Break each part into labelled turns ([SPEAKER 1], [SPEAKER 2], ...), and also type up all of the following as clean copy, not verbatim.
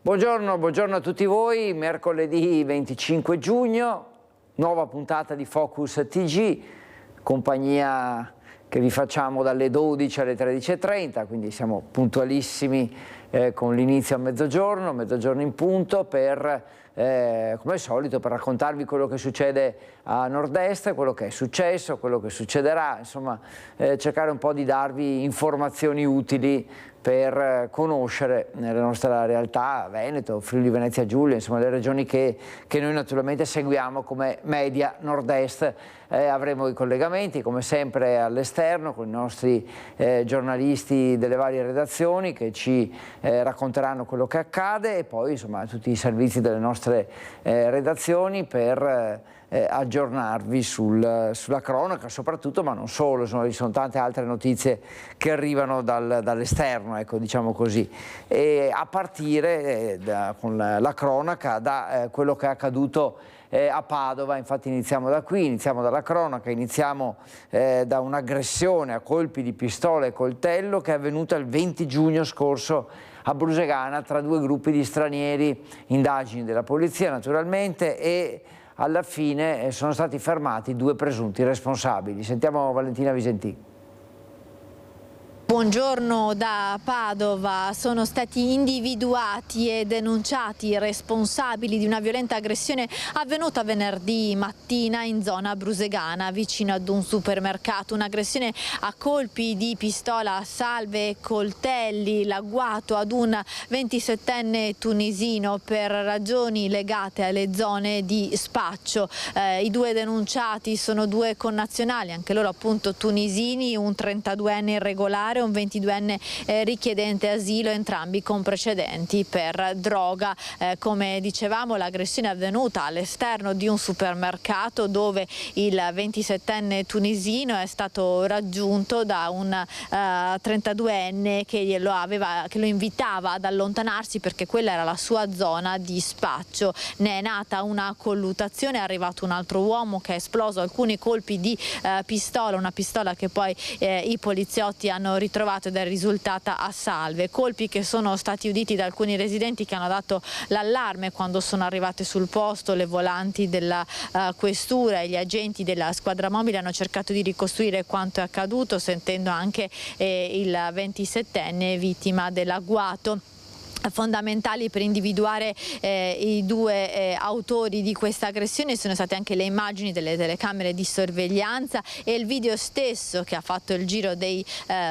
[SPEAKER 1] Buongiorno, buongiorno a tutti voi, mercoledì 25 giugno, nuova puntata di Focus TG, compagnia che vi facciamo dalle 12 alle 13:30, quindi siamo puntualissimi con l'inizio a mezzogiorno in punto, per, come al solito, per raccontarvi quello che succede a nord-est, quello che è successo, quello che succederà, insomma cercare un po' di darvi informazioni utili per conoscere la nostra realtà, Veneto, Friuli Venezia Giulia, insomma le regioni che noi naturalmente seguiamo come Media Nord-Est. Avremo i collegamenti come sempre all'esterno con i nostri giornalisti delle varie redazioni che ci racconteranno quello che accade, e poi insomma tutti i servizi delle nostre redazioni per aggiornarvi sulla cronaca soprattutto, ma non solo, insomma, ci sono tante altre notizie che arrivano dall'esterno, ecco, diciamo così, e a partire con la cronaca da quello che è accaduto a Padova. Infatti iniziamo da qui, iniziamo dalla cronaca, iniziamo da un'aggressione a colpi di pistola e coltello che è avvenuta il 20 giugno scorso a Brusegana tra due gruppi di stranieri, indagini della polizia naturalmente, e alla fine sono stati fermati due presunti responsabili. Sentiamo Valentina Visentin.
[SPEAKER 2] Buongiorno da Padova. Sono stati individuati e denunciati i responsabili di una violenta aggressione avvenuta venerdì mattina in zona brusegana, vicino ad un supermercato. Un'aggressione a colpi di pistola, salve e coltelli, l'agguato ad un 27enne tunisino per ragioni legate alle zone di spaccio. I due denunciati sono due connazionali, anche loro appunto tunisini, un 32enne irregolare, un 22enne richiedente asilo, entrambi con precedenti per droga. Come dicevamo, l'aggressione è avvenuta all'esterno di un supermercato dove il 27enne tunisino è stato raggiunto da un 32enne che lo invitava ad allontanarsi perché quella era la sua zona di spaccio. Ne è nata una colluttazione, è arrivato un altro uomo che ha esploso alcuni colpi di pistola, una pistola che poi i poliziotti hanno ritrovato ed è risultata a salve. Colpi che sono stati uditi da alcuni residenti che hanno dato l'allarme quando sono arrivate sul posto. Le volanti della questura e gli agenti della squadra mobile hanno cercato di ricostruire quanto è accaduto, sentendo anche il 27enne vittima dell'agguato. Fondamentali per individuare i due autori di questa aggressione sono state anche le immagini delle telecamere di sorveglianza e il video stesso che ha fatto il giro dei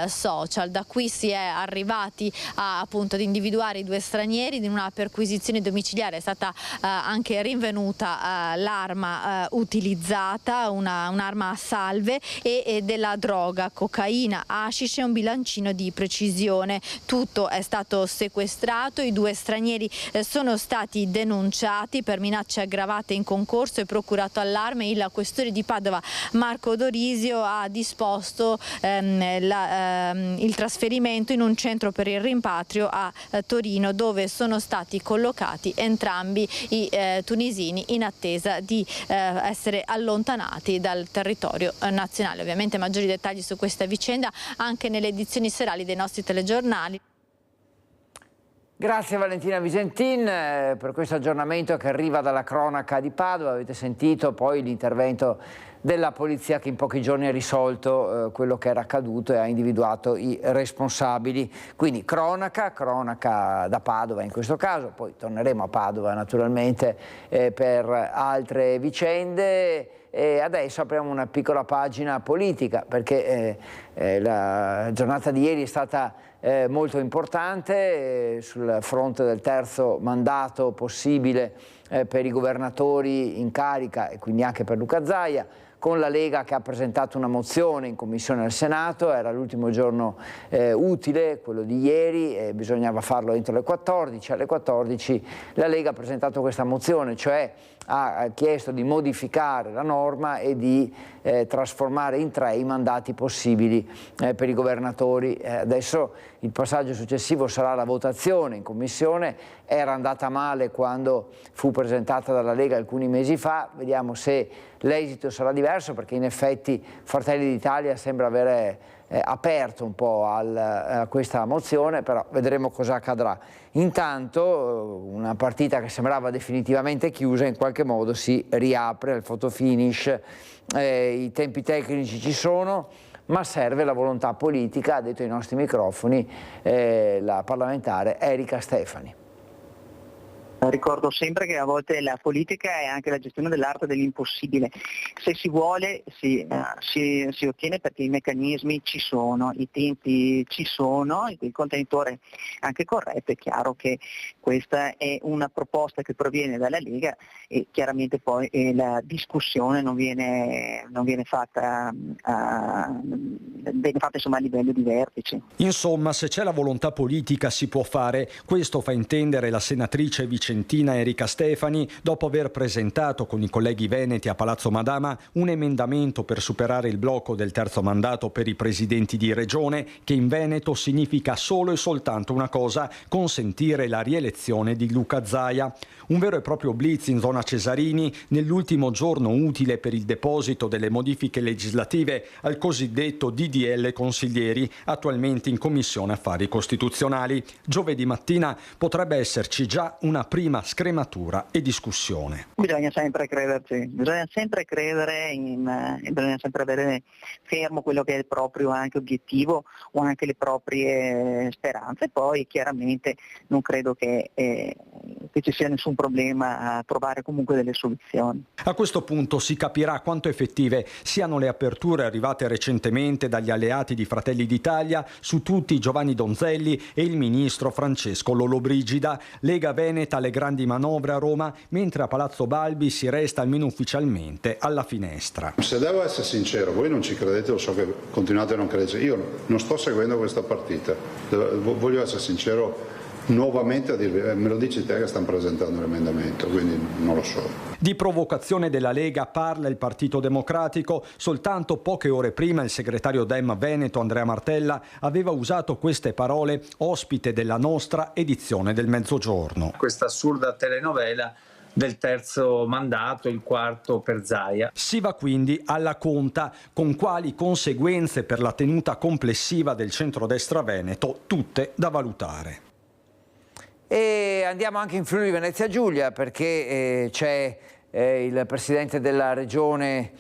[SPEAKER 2] social. Da qui si è arrivati appunto ad individuare i due stranieri. In una perquisizione domiciliare è stata anche rinvenuta l'arma utilizzata, un'arma a salve, e della droga, cocaina, hashish e un bilancino di precisione. Tutto è stato sequestrato. I due stranieri sono stati denunciati per minacce aggravate in concorso e procurato allarme. Il questore di Padova Marco Dorisio ha disposto il trasferimento in un centro per il rimpatrio a Torino, dove sono stati collocati entrambi i tunisini in attesa di essere allontanati dal territorio nazionale. Ovviamente maggiori dettagli su questa vicenda anche nelle edizioni serali dei nostri telegiornali.
[SPEAKER 1] Grazie Valentina Visentin per questo aggiornamento che arriva dalla cronaca di Padova. Avete sentito poi l'intervento della polizia che in pochi giorni ha risolto quello che era accaduto e ha individuato i responsabili. Quindi cronaca da Padova in questo caso, poi torneremo a Padova naturalmente per altre vicende. E adesso apriamo una piccola pagina politica perché la giornata di ieri è stata molto importante sul fronte del terzo mandato possibile per i governatori in carica e quindi anche per Luca Zaia, con la Lega che ha presentato una mozione in commissione al Senato. Era l'ultimo giorno utile, quello di ieri, bisognava farlo entro le 14. Alle 14 la Lega ha presentato questa mozione, cioè ha chiesto di modificare la norma e di trasformare in 3 i mandati possibili per i governatori. Adesso il passaggio successivo sarà la votazione in commissione. Era andata male quando fu presentata dalla Lega alcuni mesi fa, vediamo se l'esito sarà diverso, perché in effetti Fratelli d'Italia sembra avere aperto un po' a questa mozione, però vedremo cosa accadrà. Intanto una partita che sembrava definitivamente chiusa in qualche modo si riapre al fotofinish, i tempi tecnici ci sono, ma serve la volontà politica, ha detto ai nostri microfoni la parlamentare Erika Stefani.
[SPEAKER 3] Ricordo sempre che a volte la politica è anche la gestione dell'arte dell'impossibile. Se si vuole si ottiene, perché i meccanismi ci sono, i tempi ci sono, il contenitore è anche corretto. È chiaro che questa è una proposta che proviene dalla Lega e chiaramente poi la discussione non viene fatta insomma, a livello di vertici.
[SPEAKER 4] Insomma, se c'è la volontà politica si può fare. Questo fa intendere la senatrice vicentina Erika Stefani dopo aver presentato con i colleghi veneti a Palazzo Madama un emendamento per superare il blocco del terzo mandato per i presidenti di regione, che in Veneto significa solo e soltanto una cosa: consentire la rielezione di Luca Zaia. Un vero e proprio blitz in zona Cesarini nell'ultimo giorno utile per il deposito delle modifiche legislative al cosiddetto DDL consiglieri, attualmente in Commissione Affari Costituzionali. Giovedì mattina potrebbe esserci già una prima scrematura e discussione.
[SPEAKER 3] Bisogna sempre crederci, bisogna sempre credere bisogna sempre avere fermo quello che è il proprio anche obiettivo o anche le proprie speranze. Poi chiaramente non credo che ci sia nessun problema a trovare comunque delle soluzioni.
[SPEAKER 4] A questo punto si capirà quanto effettive siano le aperture arrivate recentemente dagli alleati di Fratelli d'Italia, su tutti Giovanni Donzelli e il ministro Francesco Lollobrigida. Lega Veneta alle grandi manovre a Roma, mentre a Palazzo Balbi si resta almeno ufficialmente alla finestra.
[SPEAKER 5] Se devo essere sincero, voi non ci credete, lo so che continuate a non crederci, io non sto seguendo questa partita, voglio essere sincero nuovamente a dirvi, me lo dici te che stanno presentando l'emendamento, quindi non lo so.
[SPEAKER 4] Di provocazione della Lega parla il Partito Democratico. Soltanto poche ore prima il segretario Dem Veneto Andrea Martella aveva usato queste parole ospite della nostra edizione del Mezzogiorno.
[SPEAKER 6] Questa assurda telenovela del terzo mandato, il quarto per Zaia.
[SPEAKER 4] Si va quindi alla conta, con quali conseguenze per la tenuta complessiva del centrodestra veneto, tutte da valutare.
[SPEAKER 1] E andiamo anche in Friuli Venezia Giulia, perché c'è il presidente della regione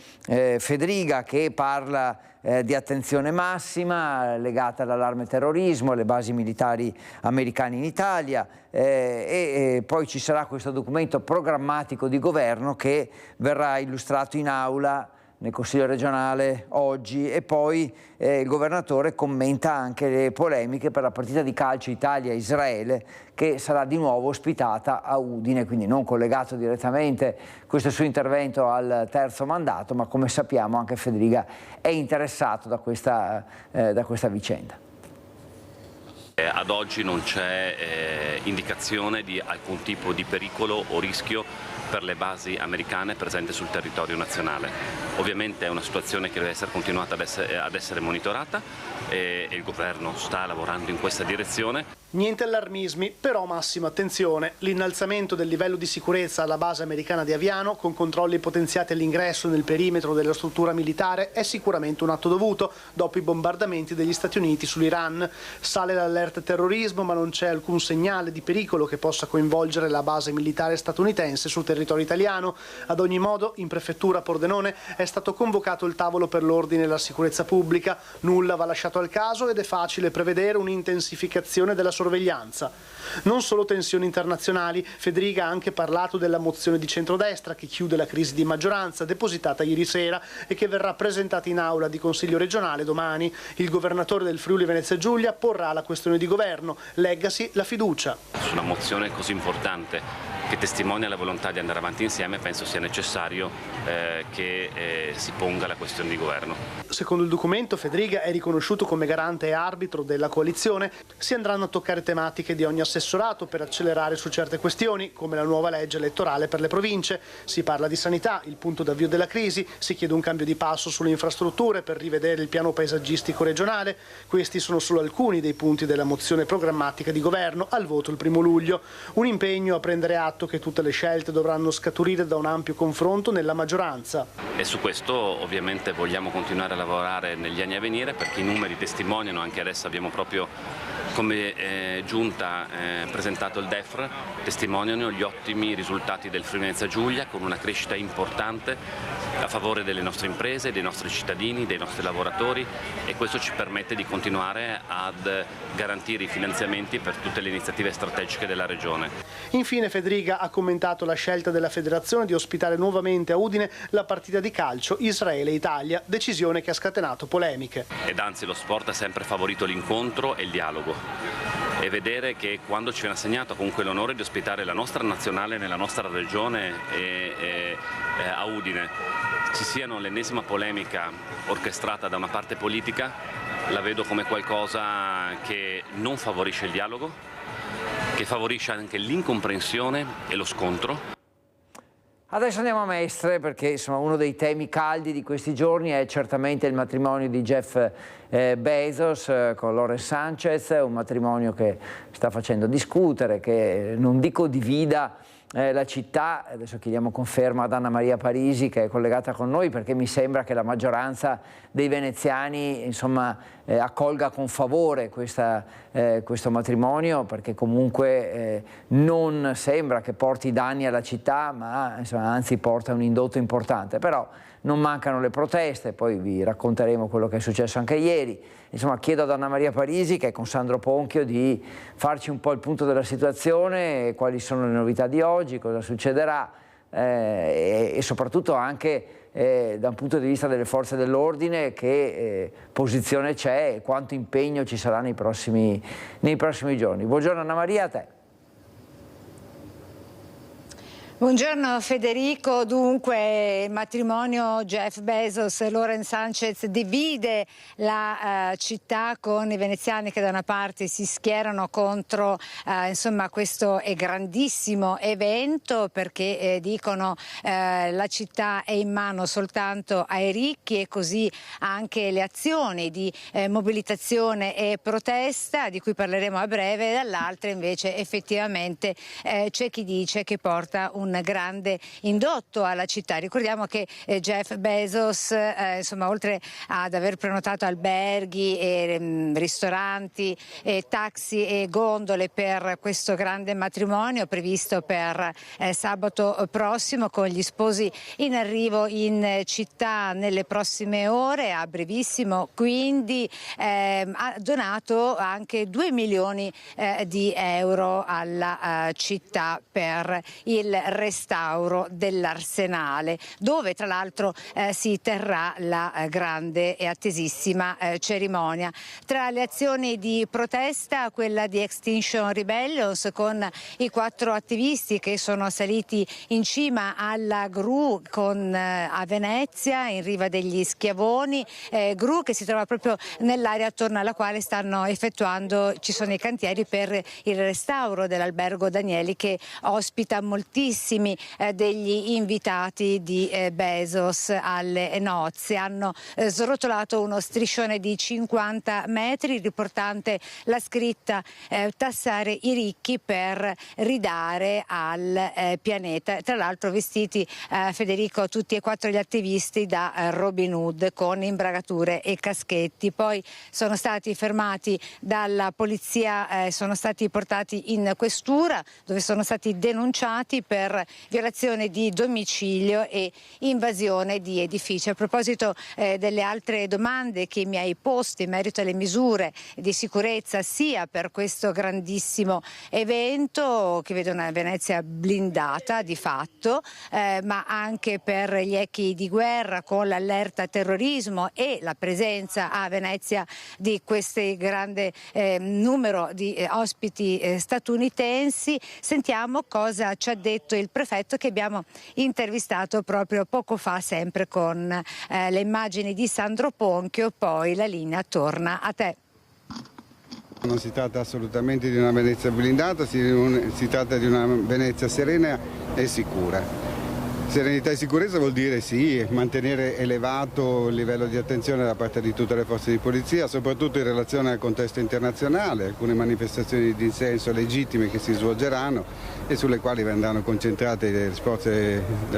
[SPEAKER 1] Fedriga che parla di attenzione massima legata all'allarme terrorismo, alle basi militari americane in Italia, e poi ci sarà questo documento programmatico di governo che verrà illustrato in aula nel Consiglio regionale oggi, e poi il governatore commenta anche le polemiche per la partita di calcio Italia-Israele che sarà di nuovo ospitata a Udine, quindi non collegato direttamente questo suo intervento al terzo mandato, ma come sappiamo anche Fedriga è interessato da questa vicenda.
[SPEAKER 7] Ad oggi non c'è indicazione di alcun tipo di pericolo o rischio per le basi americane presenti sul territorio nazionale. Ovviamente è una situazione che deve essere continuata ad essere monitorata e il governo sta lavorando in questa direzione.
[SPEAKER 8] Niente allarmismi, però massima attenzione. L'innalzamento del livello di sicurezza alla base americana di Aviano, con controlli potenziati all'ingresso nel perimetro della struttura militare, è sicuramente un atto dovuto dopo i bombardamenti degli Stati Uniti sull'Iran. Sale l'allerta terrorismo, ma non c'è alcun segnale di pericolo che possa coinvolgere la base militare statunitense sul territorio italiano. Ad ogni modo, in prefettura a Pordenone è stato convocato il tavolo per l'ordine e la sicurezza pubblica. Nulla va lasciato al caso ed è facile prevedere un'intensificazione della sorveglianza. Non solo tensioni internazionali, Fedriga ha anche parlato della mozione di centrodestra che chiude la crisi di maggioranza depositata ieri sera e che verrà presentata in aula di Consiglio regionale domani. Il governatore del Friuli Venezia Giulia porrà la questione di governo, leggasi la fiducia.
[SPEAKER 7] Su una mozione così importante che testimonia la volontà di andare avanti insieme, penso sia necessario che si ponga la questione di governo.
[SPEAKER 8] Secondo il documento, Fedriga è riconosciuto come garante e arbitro della coalizione. Si andranno a toccare elencare tematiche di ogni assessorato per accelerare su certe questioni, come la nuova legge elettorale per le province. Si parla di sanità, il punto d'avvio della crisi, si chiede un cambio di passo sulle infrastrutture per rivedere il piano paesaggistico regionale. Questi sono solo alcuni dei punti della mozione programmatica di governo al voto il 1° luglio. Un impegno a prendere atto che tutte le scelte dovranno scaturire da un ampio confronto nella maggioranza.
[SPEAKER 7] E su questo ovviamente vogliamo continuare a lavorare negli anni a venire, perché i numeri testimoniano. Anche adesso abbiamo proprio come giunta presentato il DEF, testimoniano gli ottimi risultati del Friuli Venezia Giulia, con una crescita importante a favore delle nostre imprese, dei nostri cittadini, dei nostri lavoratori, e questo ci permette di continuare ad garantire i finanziamenti per tutte le iniziative strategiche della Regione.
[SPEAKER 8] Infine Federica ha commentato la scelta della Federazione di ospitare nuovamente a Udine la partita di calcio Israele-Italia, decisione che ha scatenato polemiche.
[SPEAKER 7] Ed anzi lo sport ha sempre favorito l'incontro e il dialogo, e vedere che quando ci viene assegnato comunque l'onore di ospitare la nostra nazionale nella nostra regione e a Udine ci siano l'ennesima polemica orchestrata da una parte politica, la vedo come qualcosa che non favorisce il dialogo, che favorisce anche l'incomprensione e lo scontro.
[SPEAKER 1] Adesso andiamo a Mestre, perché insomma, uno dei temi caldi di questi giorni è certamente il matrimonio di Jeff Bezos con Lauren Sanchez, un matrimonio che sta facendo discutere, che non dico divida la città. Adesso chiediamo conferma ad Anna Maria Parisi, che è collegata con noi, perché mi sembra che la maggioranza dei veneziani insomma, accolga con favore questo matrimonio, perché comunque non sembra che porti danni alla città, ma insomma, anzi porta un indotto importante. Però non mancano le proteste, poi vi racconteremo quello che è successo anche ieri. Insomma, chiedo ad Anna Maria Parisi, che è con Sandro Ponchio, di farci un po' il punto della situazione, quali sono le novità di oggi, cosa succederà e soprattutto anche da un punto di vista delle forze dell'ordine, che posizione c'è e quanto impegno ci sarà nei prossimi giorni. Buongiorno Anna Maria, a te.
[SPEAKER 9] Buongiorno Federico. Dunque il matrimonio Jeff Bezos e Lauren Sanchez divide la città, con i veneziani che da una parte si schierano contro insomma, questo è grandissimo evento, perché dicono la città è in mano soltanto ai ricchi, e così anche le azioni di mobilitazione e protesta, di cui parleremo a breve. Dall'altra invece effettivamente c'è chi dice che porta un grande indotto alla città. Ricordiamo che Jeff Bezos insomma, oltre ad aver prenotato alberghi e ristoranti e taxi e gondole per questo grande matrimonio previsto per sabato prossimo, con gli sposi in arrivo in città nelle prossime ore, a brevissimo, quindi ha donato anche 2 milioni di euro alla città per il restauro dell'Arsenale, dove tra l'altro si terrà la grande e attesissima cerimonia. Tra le azioni di protesta, quella di Extinction Rebellion, con i 4 attivisti che sono saliti in cima alla gru a Venezia, in riva degli Schiavoni, gru che si trova proprio nell'area attorno alla quale ci sono i cantieri per il restauro dell'albergo Danieli, che ospita moltissimi degli invitati di Bezos alle nozze. Hanno srotolato uno striscione di 50 metri riportante la scritta tassare i ricchi per ridare al pianeta. Tra l'altro vestiti, Federico, tutti e 4 gli attivisti da Robin Hood, con imbragature e caschetti. Poi sono stati fermati dalla polizia, sono stati portati in questura, dove sono stati denunciati per violazione di domicilio e invasione di edifici. A proposito delle altre domande che mi hai posto in merito alle misure di sicurezza, sia per questo grandissimo evento che vede una Venezia blindata di fatto, ma anche per gli echi di guerra, con l'allerta terrorismo e la presenza a Venezia di questo grande numero di ospiti statunitensi. Sentiamo cosa ci ha detto il prefetto, che abbiamo intervistato proprio poco fa, sempre con le immagini di Sandro Ponchio. Poi la linea torna a te.
[SPEAKER 10] Non si tratta assolutamente di una Venezia blindata, si tratta di una Venezia serena e sicura. Serenità e sicurezza vuol dire sì, mantenere elevato il livello di attenzione da parte di tutte le forze di polizia, soprattutto in relazione al contesto internazionale, alcune manifestazioni di dissenso legittime che si svolgeranno e sulle quali verranno concentrate le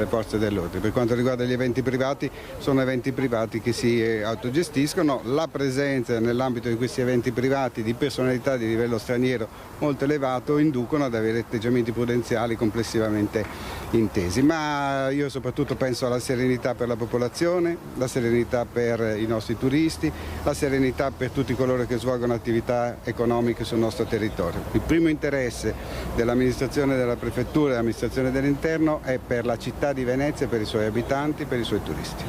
[SPEAKER 10] forze dell'ordine. Per quanto riguarda gli eventi privati, sono eventi privati che si autogestiscono. La presenza nell'ambito di questi eventi privati di personalità di livello straniero molto elevato inducono ad avere atteggiamenti prudenziali complessivamente intesi. Ma io soprattutto penso alla serenità per la popolazione, la serenità per i nostri turisti, la serenità per tutti coloro che svolgono attività economiche sul nostro territorio. Il primo interesse dell'amministrazione della prefettura e dell'amministrazione dell'interno è per la città di Venezia, per i suoi abitanti, per i suoi turisti.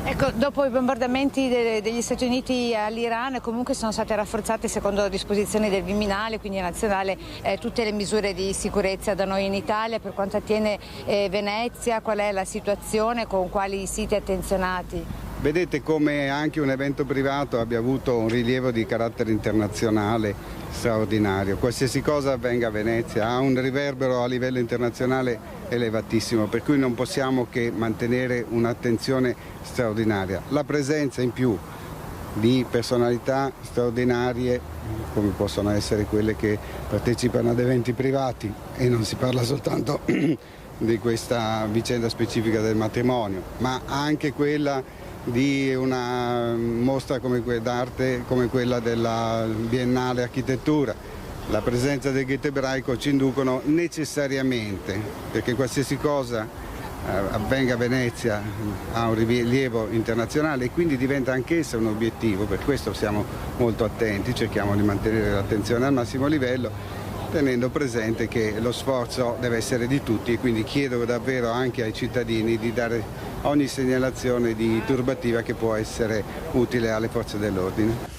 [SPEAKER 9] Ecco, dopo i bombardamenti degli Stati Uniti all'Iran comunque sono state rafforzate secondo disposizioni del Viminale, quindi nazionale, tutte le misure di sicurezza da noi in Italia. Per quanto attiene Venezia, qual è la situazione, con quali siti attenzionati?
[SPEAKER 10] Vedete come anche un evento privato abbia avuto un rilievo di carattere internazionale straordinario. Qualsiasi cosa avvenga a Venezia ha un riverbero a livello internazionale elevatissimo, per cui non possiamo che mantenere un'attenzione straordinaria. La presenza in più di personalità straordinarie, come possono essere quelle che partecipano ad eventi privati, e non si parla soltanto di questa vicenda specifica del matrimonio, ma anche quella di una mostra d'arte come quella della Biennale Architettura. La presenza del ghetto ebraico ci inducono necessariamente, perché qualsiasi cosa avvenga a Venezia ha un rilievo internazionale e quindi diventa anch'essa un obiettivo. Per questo siamo molto attenti, cerchiamo di mantenere l'attenzione al massimo livello, tenendo presente che lo sforzo deve essere di tutti, e quindi chiedo davvero anche ai cittadini di dare ogni segnalazione di turbativa che può essere utile alle forze dell'ordine.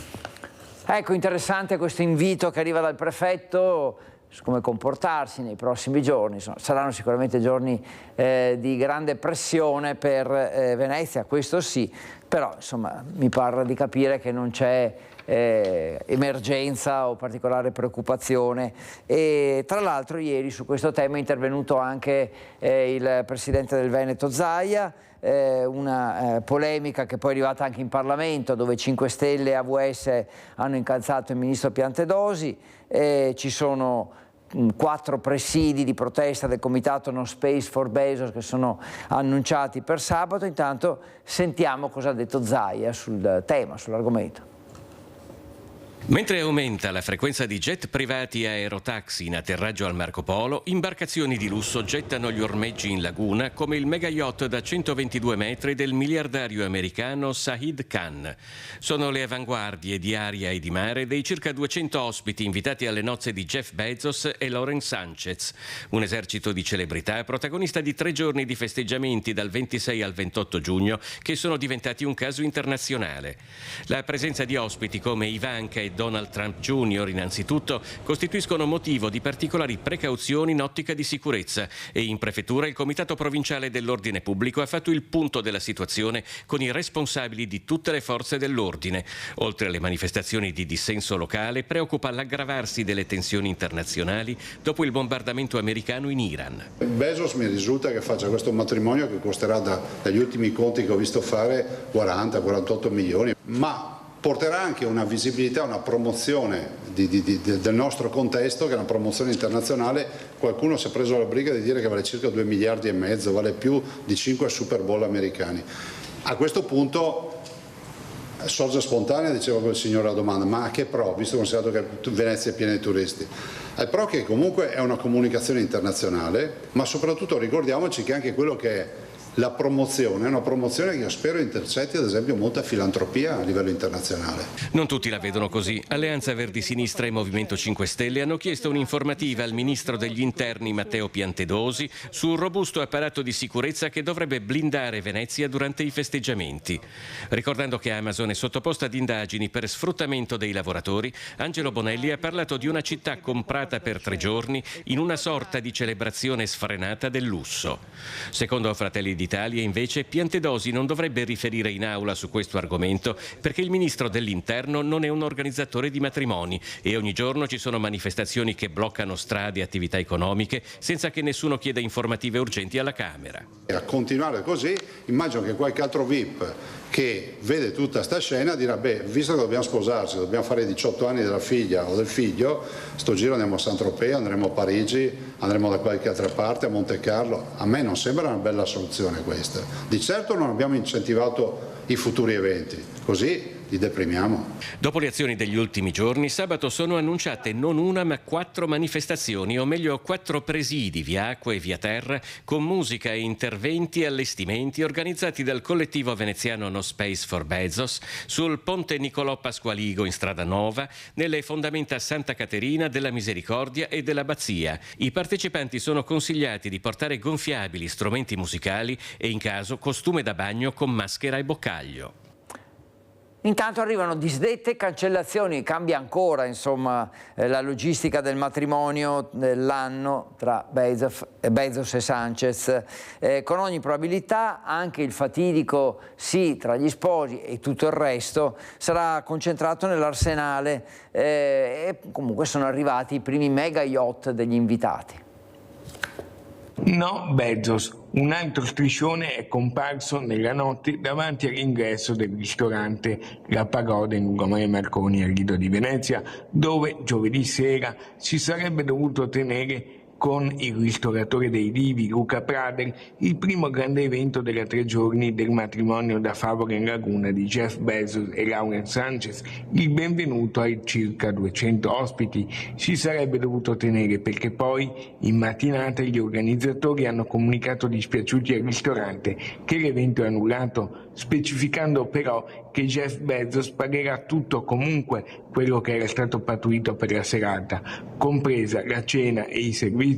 [SPEAKER 1] Ecco, interessante questo invito che arriva dal prefetto su come comportarsi nei prossimi giorni. Insomma, saranno sicuramente giorni di grande pressione per Venezia, questo sì, però insomma mi pare di capire che non c'è emergenza o particolare preoccupazione. E tra l'altro ieri su questo tema è intervenuto anche il presidente del Veneto Zaia, una polemica che poi è arrivata anche in Parlamento, dove 5 Stelle e AVS hanno incalzato il ministro Piantedosi. Ci sono 4 presidi di protesta del comitato No Space for Bezos che sono annunciati per sabato. Intanto sentiamo cosa ha detto Zaia sul tema, sull'argomento.
[SPEAKER 11] Mentre aumenta la frequenza di jet privati e aerotaxi in atterraggio al Marco Polo, imbarcazioni di lusso gettano gli ormeggi in laguna come il mega yacht da 122 metri del miliardario americano Shahid Khan. Sono le avanguardie di aria e di mare dei circa 200 ospiti invitati alle nozze di Jeff Bezos e Lauren Sanchez, un esercito di celebrità protagonista di 3 giorni di festeggiamenti dal 26 al 28 giugno che sono diventati un caso internazionale. La presenza di ospiti come Ivanka e Donald Trump Jr. innanzitutto costituiscono motivo di particolari precauzioni in ottica di sicurezza, e in prefettura il Comitato Provinciale dell'Ordine Pubblico ha fatto il punto della situazione con i responsabili di tutte le forze dell'ordine. Oltre alle manifestazioni di dissenso locale, preoccupa l'aggravarsi delle tensioni internazionali dopo il bombardamento americano in Iran.
[SPEAKER 5] Bezos mi risulta che faccia questo matrimonio che costerà dagli ultimi conti che ho visto fare 40-48 milioni, ma porterà anche una visibilità, una promozione del nostro contesto, che è una promozione internazionale. Qualcuno si è preso la briga di dire che vale circa 2,5 miliardi, vale più di 5 Super Bowl americani. A questo punto sorge spontanea, diceva quel signore la domanda, ma a che pro, visto considerato che Venezia è piena di turisti? Al pro che comunque è una comunicazione internazionale, ma soprattutto ricordiamoci che anche quello che è la promozione è una promozione che io spero intercetti ad esempio molta filantropia a livello internazionale.
[SPEAKER 11] Non tutti la vedono così. Alleanza Verdi Sinistra e Movimento 5 Stelle hanno chiesto un'informativa al ministro degli Interni Matteo Piantedosi su un robusto apparato di sicurezza che dovrebbe blindare Venezia durante i festeggiamenti. Ricordando che Amazon è sottoposta ad indagini per sfruttamento dei lavoratori, Angelo Bonelli ha parlato di una città comprata per 3 giorni in una sorta di celebrazione sfrenata del lusso. Secondo Fratelli d'Italia, Italia, invece, Piantedosi non dovrebbe riferire in aula su questo argomento perché il ministro dell'Interno non è un organizzatore di matrimoni e ogni giorno ci sono manifestazioni che bloccano strade e attività economiche senza che nessuno chieda informative urgenti alla Camera.
[SPEAKER 5] A continuare così, immagino che qualche altro VIP che vede tutta sta scena dirà: beh, visto che dobbiamo sposarci, dobbiamo fare i 18 anni della figlia o del figlio, sto giro andiamo a Saint-Tropez, andremo a Parigi, andremo da qualche altra parte, a Monte Carlo. A me non sembra una bella soluzione questa. Di certo non abbiamo incentivato i futuri eventi, così li deprimiamo.
[SPEAKER 11] Dopo le azioni degli ultimi giorni, sabato sono annunciate non una ma 4 manifestazioni, o meglio 4 presidi via acqua e via terra, con musica e interventi e allestimenti organizzati dal collettivo veneziano No Space for Bezos, sul ponte Niccolò Pasqualigo in Strada Nova, nelle fondamenta Santa Caterina, della Misericordia e dell'Abbazia. I partecipanti sono consigliati di portare gonfiabili, strumenti musicali e in caso costume da bagno con maschera e boccaglio.
[SPEAKER 1] Intanto arrivano disdette, cancellazioni, cambia ancora insomma la logistica del matrimonio dell'anno tra Bezos e Sanchez. Con ogni probabilità anche il fatidico sì tra gli sposi e tutto il resto sarà concentrato nell'arsenale e comunque sono arrivati i primi mega yacht degli invitati.
[SPEAKER 12] No, Bezos. Un altro striscione è comparso nella notte davanti all'ingresso del ristorante La Pagoda in Lungomare Marconi al Lido di Venezia, dove giovedì sera si sarebbe dovuto tenere con il ristoratore dei divi Luca Prader il primo grande evento della 3 giorni del matrimonio da favola in laguna di Jeff Bezos e Lauren Sanchez. Il benvenuto ai circa 200 ospiti si sarebbe dovuto tenere perché poi in mattinata gli organizzatori hanno comunicato dispiaciuti al ristorante che l'evento è annullato, specificando però che Jeff Bezos pagherà tutto comunque quello che era stato pattuito per la serata, compresa la cena e i servizi.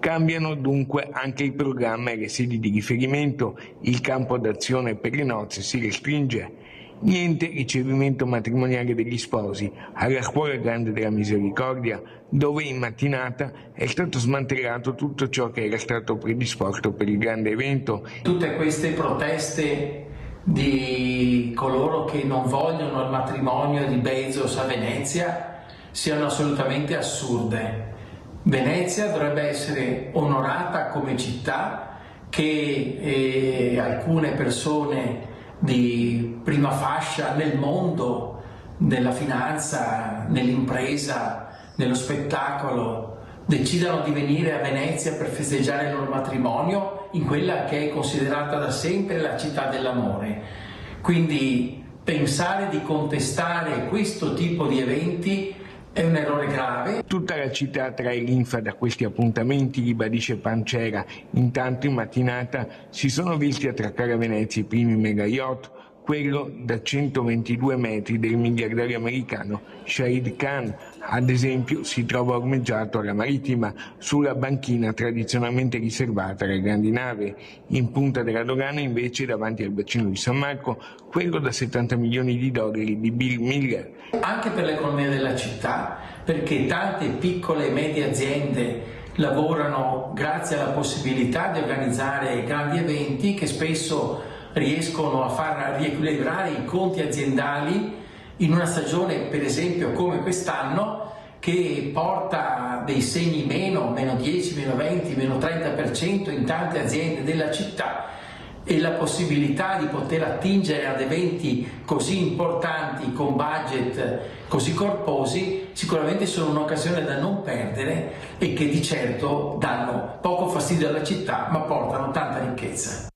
[SPEAKER 12] Cambiano dunque anche il programma e le sedi di riferimento, il campo d'azione per le nozze si restringe. Niente ricevimento matrimoniale degli sposi alla Scuola Grande della Misericordia, dove in mattinata è stato smantellato tutto ciò che era stato predisposto per il grande evento.
[SPEAKER 13] Tutte queste proteste di coloro che non vogliono il matrimonio di Bezos a Venezia siano assolutamente assurde. Venezia dovrebbe essere onorata come città che alcune persone di prima fascia nel mondo, nella finanza, nell'impresa, nello spettacolo, decidano di venire a Venezia per festeggiare il loro matrimonio in quella che è considerata da sempre la città dell'amore. Quindi pensare di contestare questo tipo di eventi è un errore grave.
[SPEAKER 12] Tutta la città trae linfa da questi appuntamenti, ribadisce Pancera. Intanto in mattinata si sono visti attraccare a Venezia i primi mega yacht, quello da 122 metri del miliardario americano Shahid Khan. Ad esempio si trova ormeggiato alla Marittima, sulla banchina tradizionalmente riservata alle grandi navi. In punta della dogana invece, davanti al bacino di San Marco, quello da $70 milioni di Bill Miller.
[SPEAKER 13] Anche per l'economia della città, perché tante piccole e medie aziende lavorano grazie alla possibilità di organizzare grandi eventi che spesso riescono a far riequilibrare i conti aziendali in una stagione, per esempio, come quest'anno, che porta dei segni meno 10, meno 20, meno 30% in tante aziende della città, e la possibilità di poter attingere ad eventi così importanti con budget così corposi sicuramente sono un'occasione da non perdere e che di certo danno poco fastidio alla città ma portano tanta ricchezza.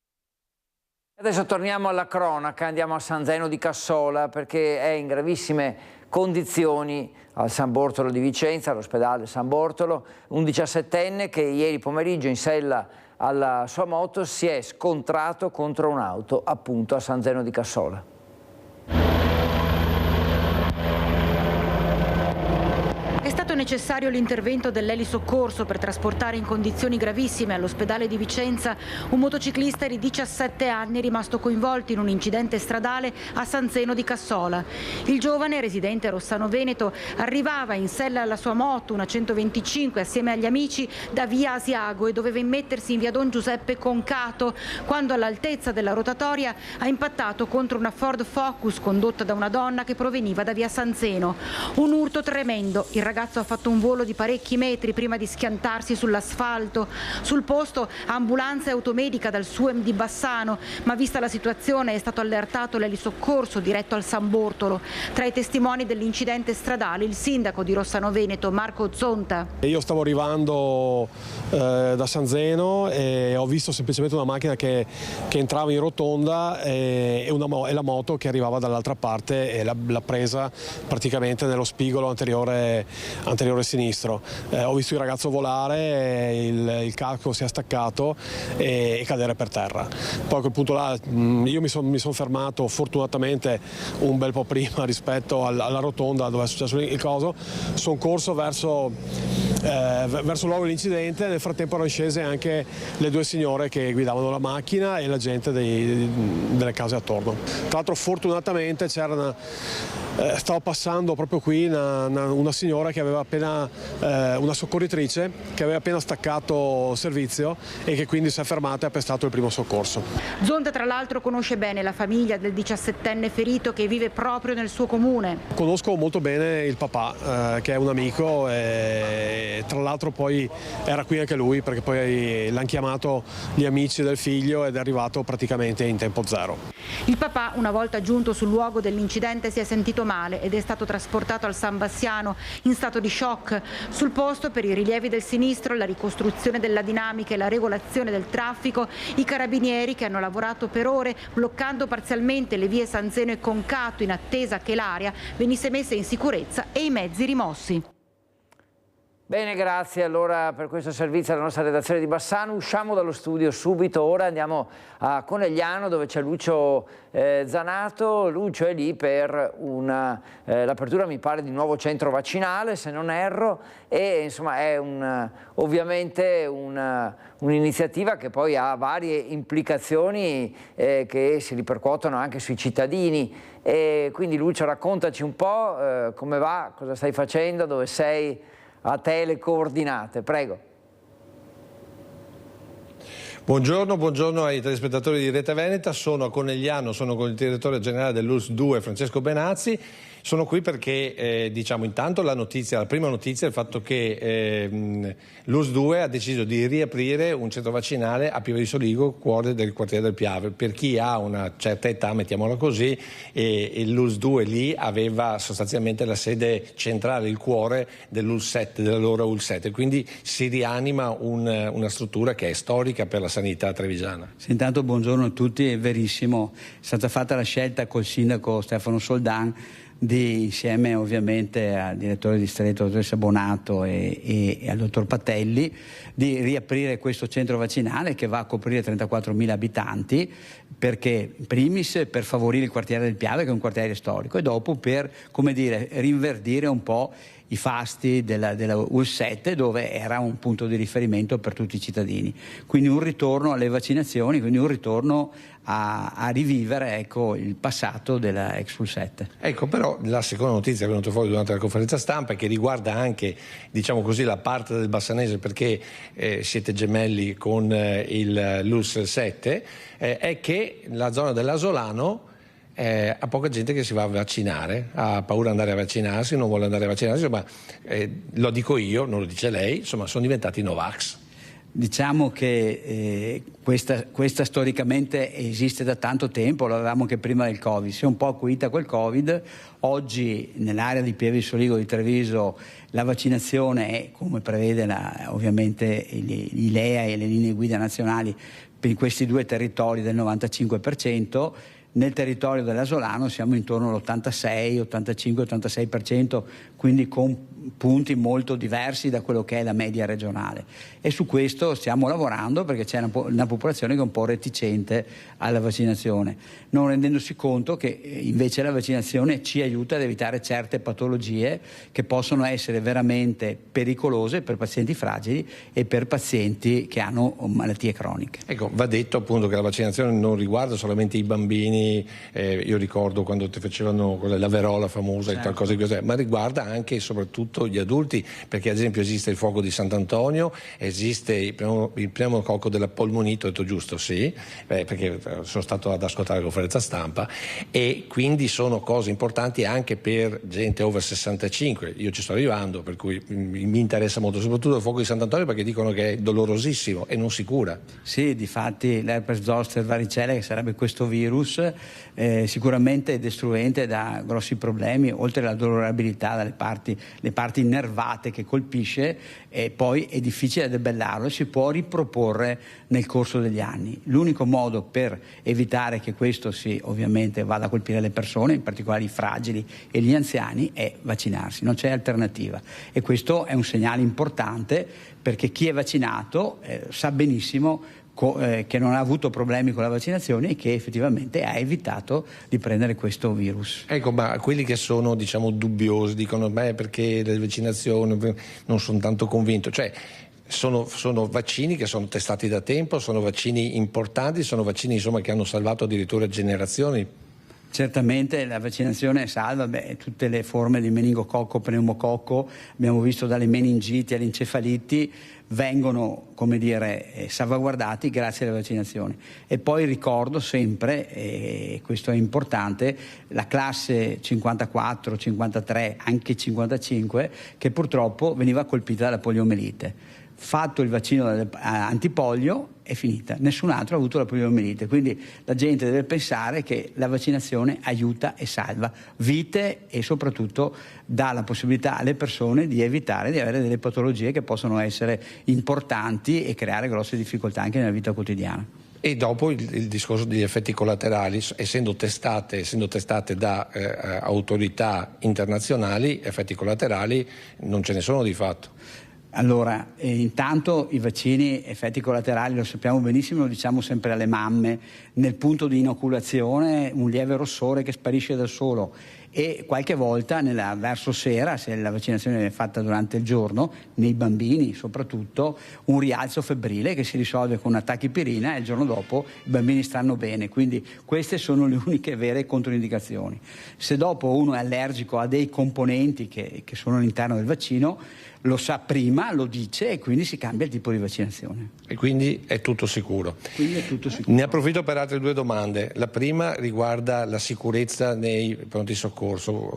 [SPEAKER 1] Adesso torniamo alla cronaca, andiamo a San Zeno di Cassola perché è in gravissime condizioni al San Bortolo di Vicenza, all'ospedale San Bortolo, un 17enne che ieri pomeriggio in sella alla sua moto si è scontrato contro un'auto appunto a San Zeno di Cassola.
[SPEAKER 14] È stato necessario l'intervento dell'elisoccorso per trasportare in condizioni gravissime all'ospedale di Vicenza un motociclista di 17 anni rimasto coinvolto in un incidente stradale a San Zeno di Cassola. Il giovane, residente a Rossano Veneto, arrivava in sella alla sua moto, una 125, assieme agli amici da via Asiago e doveva immettersi in via Don Giuseppe Concato quando all'altezza della rotatoria ha impattato contro una Ford Focus condotta da una donna che proveniva da via San Zeno. Un urto tremendo. Il ragazzo ha fatto un volo di parecchi metri prima di schiantarsi sull'asfalto. Sul posto ambulanza e automedica dal SUEM di Bassano, ma vista la situazione è stato allertato l'elisoccorso diretto al San Bortolo. Tra i testimoni dell'incidente stradale il sindaco di Rossano Veneto, Marco Zonta.
[SPEAKER 15] Io stavo arrivando da San Zeno e ho visto semplicemente una macchina che entrava in rotonda e la moto che arrivava dall'altra parte e l'ha presa praticamente nello spigolo anteriore sinistro. Ho visto il ragazzo volare, il casco si è staccato e cadere per terra. Poi a quel punto là io mi son fermato fortunatamente un bel po' prima rispetto alla rotonda dove è successo il coso. Sono corso verso il luogo dell'incidente. Nel frattempo erano scese anche le due signore che guidavano la macchina e la gente delle case attorno. Tra l'altro fortunatamente stava passando proprio qui una signora che aveva appena, una soccorritrice che aveva appena staccato servizio e che quindi si è fermata e ha prestato il primo soccorso.
[SPEAKER 14] Zonta tra l'altro conosce bene la famiglia del 17enne ferito che vive proprio nel suo comune.
[SPEAKER 15] Conosco molto bene il papà che è un amico e tra l'altro poi era qui anche lui perché poi l'hanno chiamato gli amici del figlio ed è arrivato praticamente in tempo zero.
[SPEAKER 14] Il papà, una volta giunto sul luogo dell'incidente, si è sentito male ed è stato trasportato al San Bassiano in stato di shock. Sul posto, per i rilievi del sinistro, la ricostruzione della dinamica e la regolazione del traffico, i carabinieri che hanno lavorato per ore bloccando parzialmente le vie San Zeno e Concato in attesa che l'area venisse messa in sicurezza e i mezzi rimossi.
[SPEAKER 1] Bene, grazie allora per questo servizio alla nostra redazione di Bassano. Usciamo dallo studio subito, ora andiamo a Conegliano dove c'è Lucio Zanato. Lucio è lì per l'apertura, mi pare, di un nuovo centro vaccinale, se non erro, e insomma è ovviamente un'iniziativa che poi ha varie implicazioni che si ripercuotono anche sui cittadini. E quindi Lucio, raccontaci un po' come va, cosa stai facendo, dove sei. A te le coordinate, prego.
[SPEAKER 16] Buongiorno ai telespettatori di Rete Veneta, sono a Conegliano, sono con il direttore generale dell'ULSS 2 Francesco Benazzi. Sono qui perché diciamo intanto la prima notizia è il fatto che l'ULSS 2 ha deciso di riaprire un centro vaccinale a Pieve di Soligo, cuore del quartiere del Piave. Per chi ha una certa età, mettiamola così, e l'ULSS 2 lì aveva sostanzialmente la sede centrale, il cuore dell'ULSS 7, della loro ULSS 7, quindi si rianima una struttura che è storica per la sanità trevigiana.
[SPEAKER 17] Sì, intanto buongiorno a tutti, è verissimo, è stata fatta la scelta col sindaco Stefano Soldan insieme ovviamente al direttore distretto dottoressa Bonato e al dottor Patelli di riaprire questo centro vaccinale che va a coprire 34.000 abitanti, perché primis per favorire il quartiere del Piave, che è un quartiere storico, e dopo per, come dire, rinverdire un po' i fasti della ULSS 7, dove era un punto di riferimento per tutti i cittadini. Quindi un ritorno alle vaccinazioni, quindi un ritorno a rivivere, ecco, il passato della ex ULSS 7.
[SPEAKER 16] Ecco, però la seconda notizia che è venuta fuori durante la conferenza stampa, che riguarda anche, diciamo così, la parte del Bassanese, perché siete gemelli con l'ULSS 7, è che la zona dell'Asolano ha poca gente che si va a vaccinare, ha paura di andare a vaccinarsi, non vuole andare a vaccinarsi, ma lo dico io, non lo dice lei, insomma sono diventati Novax.
[SPEAKER 17] Diciamo che questa storicamente esiste da tanto tempo, lo avevamo anche prima del Covid, si è un po' acuita quel Covid. Oggi nell'area di Pieve di Soligo di Treviso la vaccinazione è, come prevede ovviamente l'ILEA e le linee guida nazionali, per questi due territori del 95%. nel territorio dell'Asolano siamo intorno all'86, 85, 86%, quindi con punti molto diversi da quello che è la media regionale, e su questo stiamo lavorando perché c'è una popolazione che è un po' reticente alla vaccinazione, non rendendosi conto che invece la vaccinazione ci aiuta ad evitare certe patologie che possono essere veramente pericolose per pazienti fragili e per pazienti che hanno malattie croniche.
[SPEAKER 16] Ecco, va detto appunto che la vaccinazione non riguarda solamente i bambini, io ricordo quando ti facevano la verola famosa, certo, e qualcosa di così, ma riguarda anche e soprattutto gli adulti, perché ad esempio esiste il fuoco di Sant'Antonio, esiste il pneumococco della polmonite, ho detto giusto? Sì, perché sono stato ad ascoltare la conferenza stampa, e quindi sono cose importanti anche per gente over 65, io ci sto arrivando, per cui mi interessa molto, soprattutto il fuoco di Sant'Antonio, perché dicono che è dolorosissimo e non si cura.
[SPEAKER 17] Sì, difatti l'herpes zoster varicella, che sarebbe questo virus, sicuramente è destruente da grossi problemi, oltre alla dolorabilità dalle parti innervate che colpisce, e poi è difficile debellarlo e si può riproporre nel corso degli anni. L'unico modo per evitare che questo ovviamente vada a colpire le persone, in particolare i fragili e gli anziani, è vaccinarsi, non c'è alternativa, e questo è un segnale importante, perché chi è vaccinato sa benissimo che non ha avuto problemi con la vaccinazione e che effettivamente ha evitato di prendere questo virus.
[SPEAKER 16] Ecco, ma quelli che sono, diciamo, dubbiosi, dicono perché le vaccinazioni, non sono tanto convinto, cioè sono vaccini che sono testati da tempo, sono vaccini importanti, sono vaccini insomma che hanno salvato addirittura generazioni.
[SPEAKER 17] Certamente la vaccinazione salva tutte le forme di meningococco, pneumococco, abbiamo visto dalle meningiti alle encefaliti, vengono, come dire, salvaguardati grazie alle vaccinazioni. E poi ricordo sempre, e questo è importante, la classe 54, 53, anche 55, che purtroppo veniva colpita dalla poliomelite. Fatto il vaccino antipolio è finita, nessun altro ha avuto la poliomelite, quindi la gente deve pensare che la vaccinazione aiuta e salva vite e soprattutto dà la possibilità alle persone di evitare di avere delle patologie che possono essere importanti e creare grosse difficoltà anche nella vita quotidiana.
[SPEAKER 16] E dopo il discorso degli effetti collaterali, essendo testate da autorità internazionali, effetti collaterali non ce ne sono di fatto.
[SPEAKER 17] Allora, intanto i vaccini, effetti collaterali, lo sappiamo benissimo, lo diciamo sempre alle mamme, nel punto di inoculazione un lieve rossore che sparisce da solo, e qualche volta verso sera, se la vaccinazione è fatta durante il giorno, nei bambini soprattutto, un rialzo febbrile che si risolve con una tachipirina e il giorno dopo i bambini stanno bene, quindi queste sono le uniche vere controindicazioni. Se dopo uno è allergico a dei componenti che sono all'interno del vaccino, lo sa prima, lo dice, e quindi si cambia il tipo di vaccinazione.
[SPEAKER 16] E quindi è tutto sicuro. Ne approfitto per altre due domande. La prima riguarda la sicurezza nei pronti soccorso,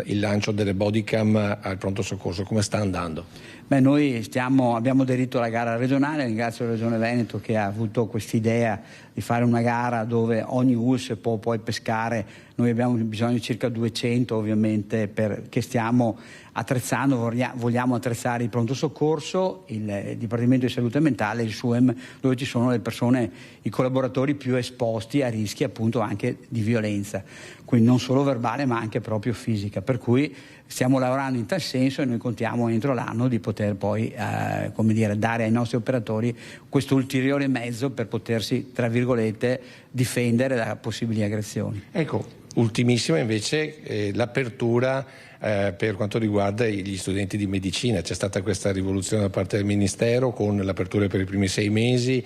[SPEAKER 16] il lancio delle bodycam al pronto soccorso, come sta andando?
[SPEAKER 17] Noi abbiamo aderito alla gara regionale, ringrazio la Regione Veneto che ha avuto quest'idea di fare una gara dove ogni ULSS può poi pescare. Noi abbiamo bisogno di circa 200 ovviamente, perché stiamo attrezzando, vogliamo attrezzare il pronto soccorso, il Dipartimento di Salute Mentale, il SUEM, dove ci sono le persone, i collaboratori più esposti a rischi appunto anche di violenza, quindi non solo verbale ma anche proprio fisica, per cui stiamo lavorando in tal senso e noi contiamo entro l'anno di poter poi dare ai nostri operatori questo ulteriore mezzo per potersi, tra virgolette, difendere da possibili aggressioni.
[SPEAKER 16] Ecco, ultimissima invece l'apertura per quanto riguarda gli studenti di medicina. C'è stata questa rivoluzione da parte del Ministero con l'apertura per i primi 6 mesi,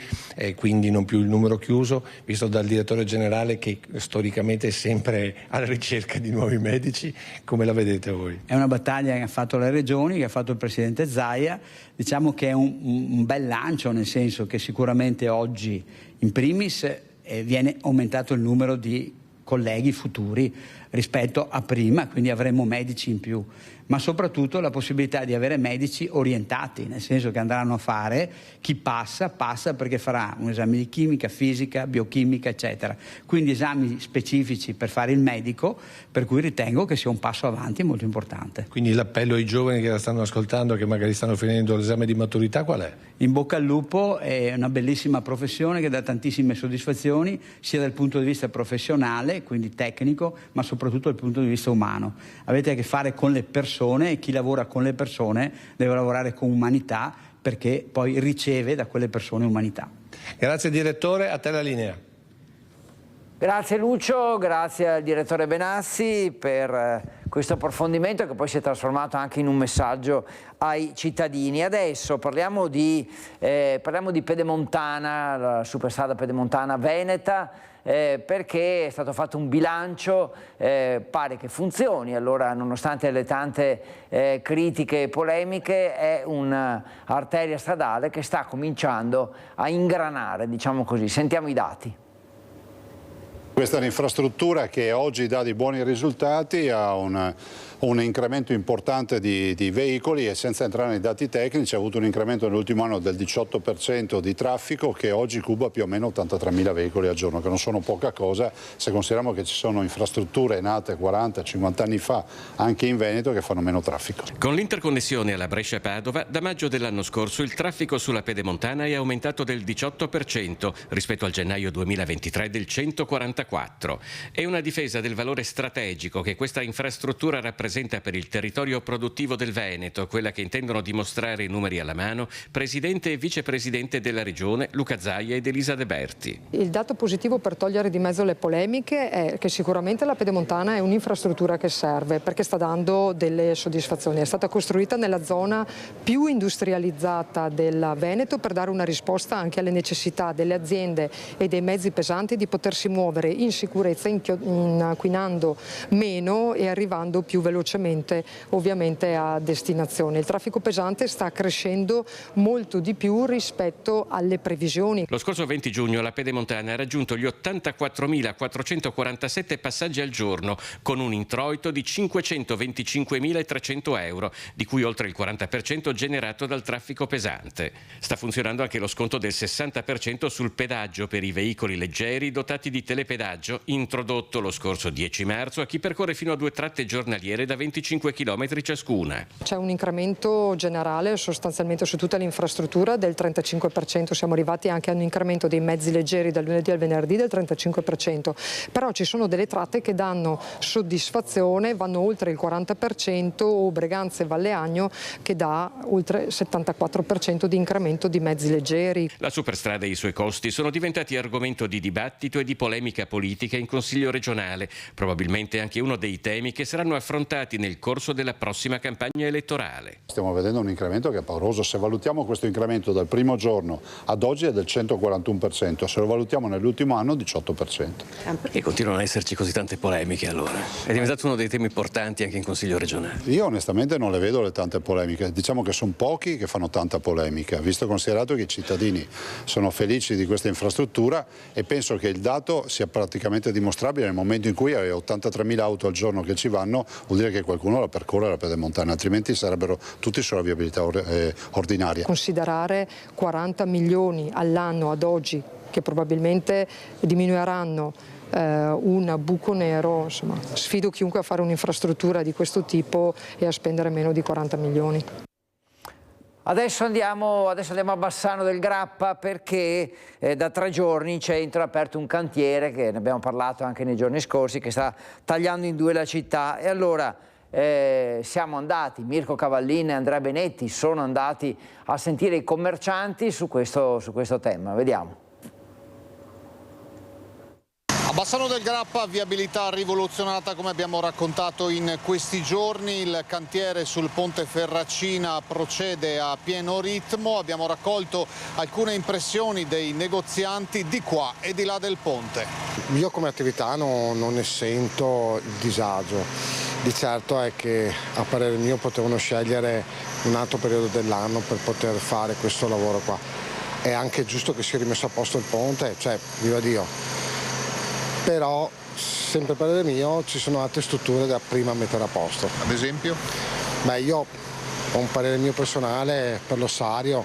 [SPEAKER 16] quindi non più il numero chiuso, visto dal direttore generale che storicamente è sempre alla ricerca di nuovi medici. Come la vedete voi?
[SPEAKER 17] È una battaglia che ha fatto le regioni, che ha fatto il presidente Zaia. Diciamo che è un bel lancio, nel senso che sicuramente oggi in primis viene aumentato il numero di colleghi futuri rispetto a prima, quindi avremo medici in più, ma soprattutto la possibilità di avere medici orientati, nel senso che andranno a fare, chi passa perché farà un esame di chimica, fisica, biochimica, eccetera. Quindi esami specifici per fare il medico, per cui ritengo che sia un passo avanti molto importante.
[SPEAKER 16] Quindi l'appello ai giovani che la stanno ascoltando, che magari stanno finendo l'esame di maturità, qual è?
[SPEAKER 17] In bocca al lupo, è una bellissima professione che dà tantissime soddisfazioni, sia dal punto di vista professionale, quindi tecnico, ma soprattutto dal punto di vista umano. Avete a che fare con le persone e chi lavora con le persone deve lavorare con umanità, perché poi riceve da quelle persone umanità.
[SPEAKER 16] Grazie direttore, a te la linea.
[SPEAKER 1] Grazie Lucio, grazie al direttore Benassi per questo approfondimento che poi si è trasformato anche in un messaggio ai cittadini. Adesso parliamo di Pedemontana, la superstrada pedemontana veneta, perché è stato fatto un bilancio, pare che funzioni. Allora, nonostante le tante critiche e polemiche, è un'arteria stradale che sta cominciando a ingranare, diciamo così. Sentiamo i dati.
[SPEAKER 5] Questa è un'infrastruttura che oggi dà dei buoni risultati, ha un incremento importante di veicoli e senza entrare nei dati tecnici ha avuto un incremento nell'ultimo anno del 18% di traffico che oggi cuba più o meno 83.000 veicoli al giorno, che non sono poca cosa se consideriamo che ci sono infrastrutture nate 40-50 anni fa anche in Veneto che fanno meno traffico.
[SPEAKER 11] Con l'interconnessione alla Brescia-Padova, da maggio dell'anno scorso il traffico sulla Pedemontana è aumentato del 18% rispetto al gennaio 2023 del 144%. È una difesa del valore strategico che questa infrastruttura rappresenta per il territorio produttivo del Veneto, quella che intendono dimostrare i numeri alla mano Presidente e Vicepresidente della Regione Luca Zaia ed Elisa De Berti.
[SPEAKER 18] Il dato positivo per togliere di mezzo le polemiche è che sicuramente la Pedemontana è un'infrastruttura che serve perché sta dando delle soddisfazioni. È stata costruita nella zona più industrializzata del Veneto per dare una risposta anche alle necessità delle aziende e dei mezzi pesanti di potersi muovere in sicurezza, inquinando meno e arrivando più velocemente ovviamente a destinazione. Il traffico pesante sta crescendo molto di più rispetto alle previsioni.
[SPEAKER 11] Lo scorso 20 giugno la Pedemontana ha raggiunto gli 84.447 passaggi al giorno con un introito di 525.300 euro, di cui oltre il 40% generato dal traffico pesante. Sta funzionando anche lo sconto del 60% sul pedaggio per i veicoli leggeri dotati di telepedaggio, introdotto lo scorso 10 marzo a chi percorre fino a 2 tratte giornaliere da 25 km ciascuna.
[SPEAKER 18] C'è un incremento generale sostanzialmente su tutta l'infrastruttura del 35%, siamo arrivati anche a un incremento dei mezzi leggeri dal lunedì al venerdì del 35%, però ci sono delle tratte che danno soddisfazione, vanno oltre il 40%, o Breganze e Valleagno che dà oltre il 74% di incremento di mezzi leggeri.
[SPEAKER 11] La superstrada e i suoi costi sono diventati argomento di dibattito e di polemica politica in Consiglio regionale, probabilmente anche uno dei temi che saranno affrontati nel corso della prossima campagna elettorale.
[SPEAKER 5] Stiamo vedendo un incremento che è pauroso. Se valutiamo questo incremento dal primo giorno ad oggi è del 141%, se lo valutiamo nell'ultimo anno 18%.
[SPEAKER 11] Perché continuano ad esserci così tante polemiche allora? È diventato uno dei temi importanti anche in Consiglio regionale.
[SPEAKER 5] Io onestamente non le vedo le tante polemiche, diciamo che sono pochi che fanno tanta polemica, visto e considerato che i cittadini sono felici di questa infrastruttura e penso che il dato sia praticamente dimostrabile. Nel momento in cui hai 83.000 auto al giorno che ci vanno, vuol dire che qualcuno la percorre la Pedemontana, altrimenti sarebbero tutti sulla viabilità ordinaria.
[SPEAKER 18] Considerare 40 milioni all'anno ad oggi, che probabilmente diminuiranno, un buco nero, insomma, sfido chiunque a fare un'infrastruttura di questo tipo e a spendere meno di 40 milioni.
[SPEAKER 1] Adesso andiamo a Bassano del Grappa perché da 3 giorni in centro è aperto un cantiere, che ne abbiamo parlato anche nei giorni scorsi, che sta tagliando in 2 la città. E allora siamo andati, Mirko Cavallin e Andrea Benetti sono andati a sentire i commercianti su questo tema. Vediamo.
[SPEAKER 19] A Bassano del Grappa viabilità rivoluzionata come abbiamo raccontato in questi giorni, il cantiere sul ponte Ferracina procede a pieno ritmo, abbiamo raccolto alcune impressioni dei negozianti di qua e di là del ponte.
[SPEAKER 20] Io come attività non ne sento il disagio, di certo è che a parere mio potevano scegliere un altro periodo dell'anno per poter fare questo lavoro qua. È anche giusto che sia rimesso a posto il ponte, cioè viva Dio. Però sempre parere mio, ci sono altre strutture da prima mettere a posto.
[SPEAKER 19] Ad esempio?
[SPEAKER 20] Beh, io ho un parere mio personale per l'ossario.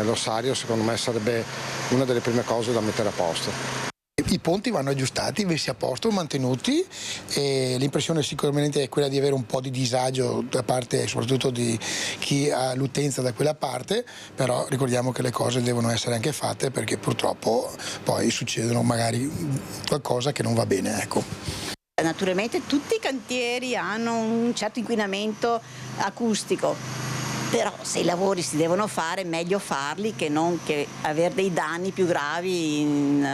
[SPEAKER 20] L'ossario secondo me sarebbe una delle prime cose da mettere a posto.
[SPEAKER 21] I ponti vanno aggiustati, messi a posto, mantenuti, e l'impressione sicuramente è quella di avere un po' di disagio da parte soprattutto di chi ha l'utenza da quella parte, però ricordiamo che le cose devono essere anche fatte, perché purtroppo poi succedono magari qualcosa che non va bene, ecco.
[SPEAKER 22] Naturalmente tutti i cantieri hanno un certo inquinamento acustico, però se i lavori si devono fare è meglio farli che non che avere dei danni più gravi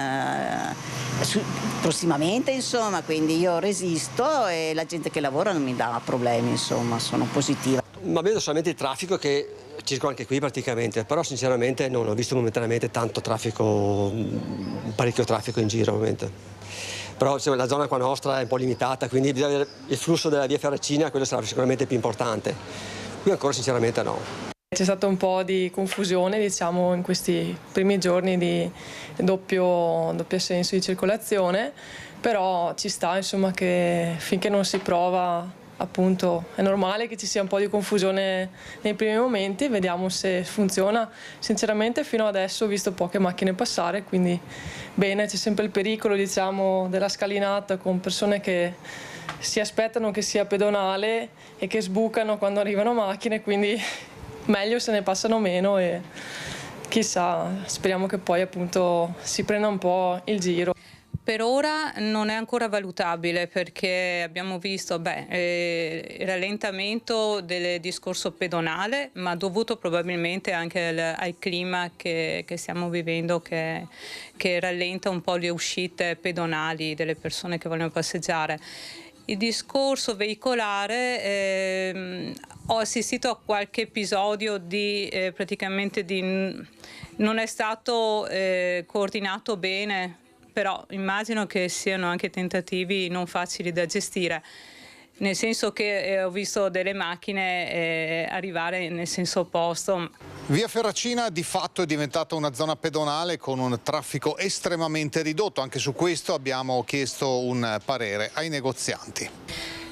[SPEAKER 22] prossimamente, insomma, quindi io resisto e la gente che lavora non mi dà problemi, insomma, sono positiva.
[SPEAKER 23] Ma vedo solamente il traffico che circola anche qui praticamente, però sinceramente non ho visto momentaneamente tanto traffico, parecchio traffico in giro ovviamente. Però la zona qua nostra è un po' limitata, quindi il flusso della via Ferracina quello sarà sicuramente più importante. Qui ancora sinceramente no.
[SPEAKER 24] C'è stato un po' di confusione, diciamo, in questi primi giorni di doppio senso di circolazione, però ci sta, insomma, che finché non si prova, appunto, è normale che ci sia un po' di confusione nei primi momenti, vediamo se funziona. Sinceramente fino adesso ho visto poche macchine passare, quindi bene, c'è sempre il pericolo, diciamo, della scalinata con persone che si aspettano che sia pedonale e che sbucano quando arrivano macchine, quindi meglio se ne passano meno e chissà, speriamo che poi appunto si prenda un po' il giro.
[SPEAKER 25] Per ora non è ancora valutabile perché abbiamo visto il rallentamento del discorso pedonale, ma dovuto probabilmente anche al clima che stiamo vivendo che rallenta un po' le uscite pedonali delle persone che vogliono passeggiare. Il discorso veicolare, ho assistito a qualche episodio non è stato coordinato bene, però immagino che siano anche tentativi non facili da gestire, nel senso che ho visto delle macchine arrivare nel senso opposto.
[SPEAKER 19] Via Ferracina di fatto è diventata una zona pedonale con un traffico estremamente ridotto. Anche su questo abbiamo chiesto un parere ai negozianti.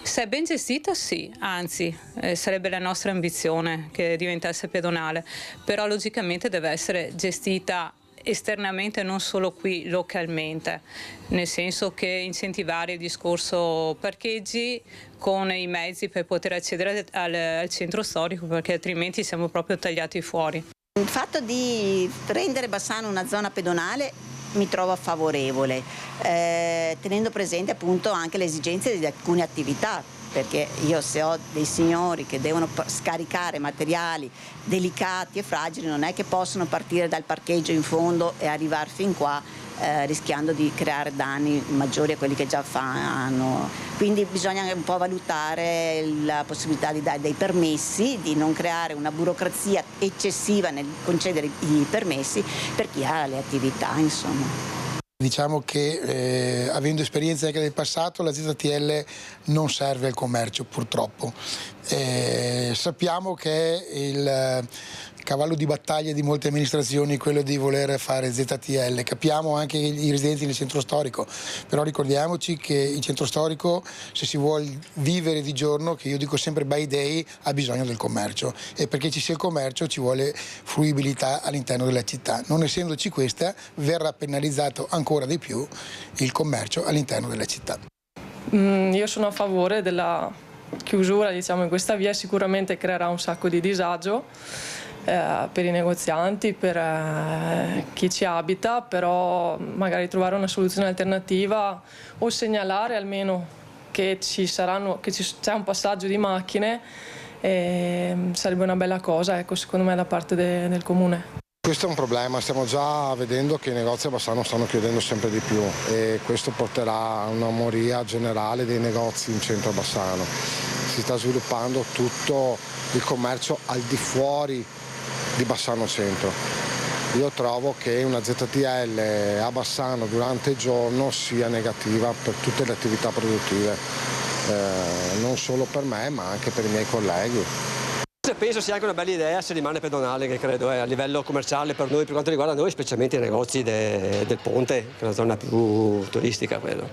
[SPEAKER 25] Se è ben gestita sì, anzi sarebbe la nostra ambizione che diventasse pedonale, però logicamente deve essere gestita esternamente, non solo qui localmente, nel senso che incentivare il discorso parcheggi con i mezzi per poter accedere al centro storico, perché altrimenti siamo proprio tagliati fuori.
[SPEAKER 22] Il fatto di rendere Bassano una zona pedonale mi trovo favorevole, tenendo presente appunto anche le esigenze di alcune attività, perché io se ho dei signori che devono scaricare materiali delicati e fragili non è che possono partire dal parcheggio in fondo e arrivare fin qua rischiando di creare danni maggiori a quelli che già fanno. Quindi bisogna un po' valutare la possibilità di dare dei permessi, di non creare una burocrazia eccessiva nel concedere i permessi per chi ha le attività, insomma.
[SPEAKER 21] Diciamo che avendo esperienze anche del passato, la ZTL non serve al commercio purtroppo. Sappiamo che il cavallo di battaglia di molte amministrazioni quello di voler fare ZTL, capiamo anche i residenti nel centro storico, però ricordiamoci che il centro storico, se si vuole vivere di giorno, che io dico sempre by day, ha bisogno del commercio, e perché ci sia il commercio ci vuole fruibilità all'interno della città. Non essendoci questa, verrà penalizzato ancora di più il commercio all'interno della città.
[SPEAKER 24] Io sono a favore della chiusura, diciamo, in questa via, sicuramente creerà un sacco di disagio per i negozianti, per chi ci abita, però magari trovare una soluzione alternativa o segnalare almeno che c'è un passaggio di macchine sarebbe una bella cosa, ecco, secondo me, da parte del comune.
[SPEAKER 20] Questo è un problema, stiamo già vedendo che i negozi a Bassano stanno chiudendo sempre di più e questo porterà a una moria generale dei negozi in centro a Bassano. Si sta sviluppando tutto il commercio al di fuori di Bassano Centro. Io trovo che una ZTL a Bassano durante il giorno sia negativa per tutte le attività produttive, non solo per me ma anche per i miei colleghi.
[SPEAKER 23] Penso sia anche una bella idea se rimane pedonale, che credo a livello commerciale per noi, per quanto riguarda noi, specialmente i negozi del ponte, che è una zona più turistica, credo.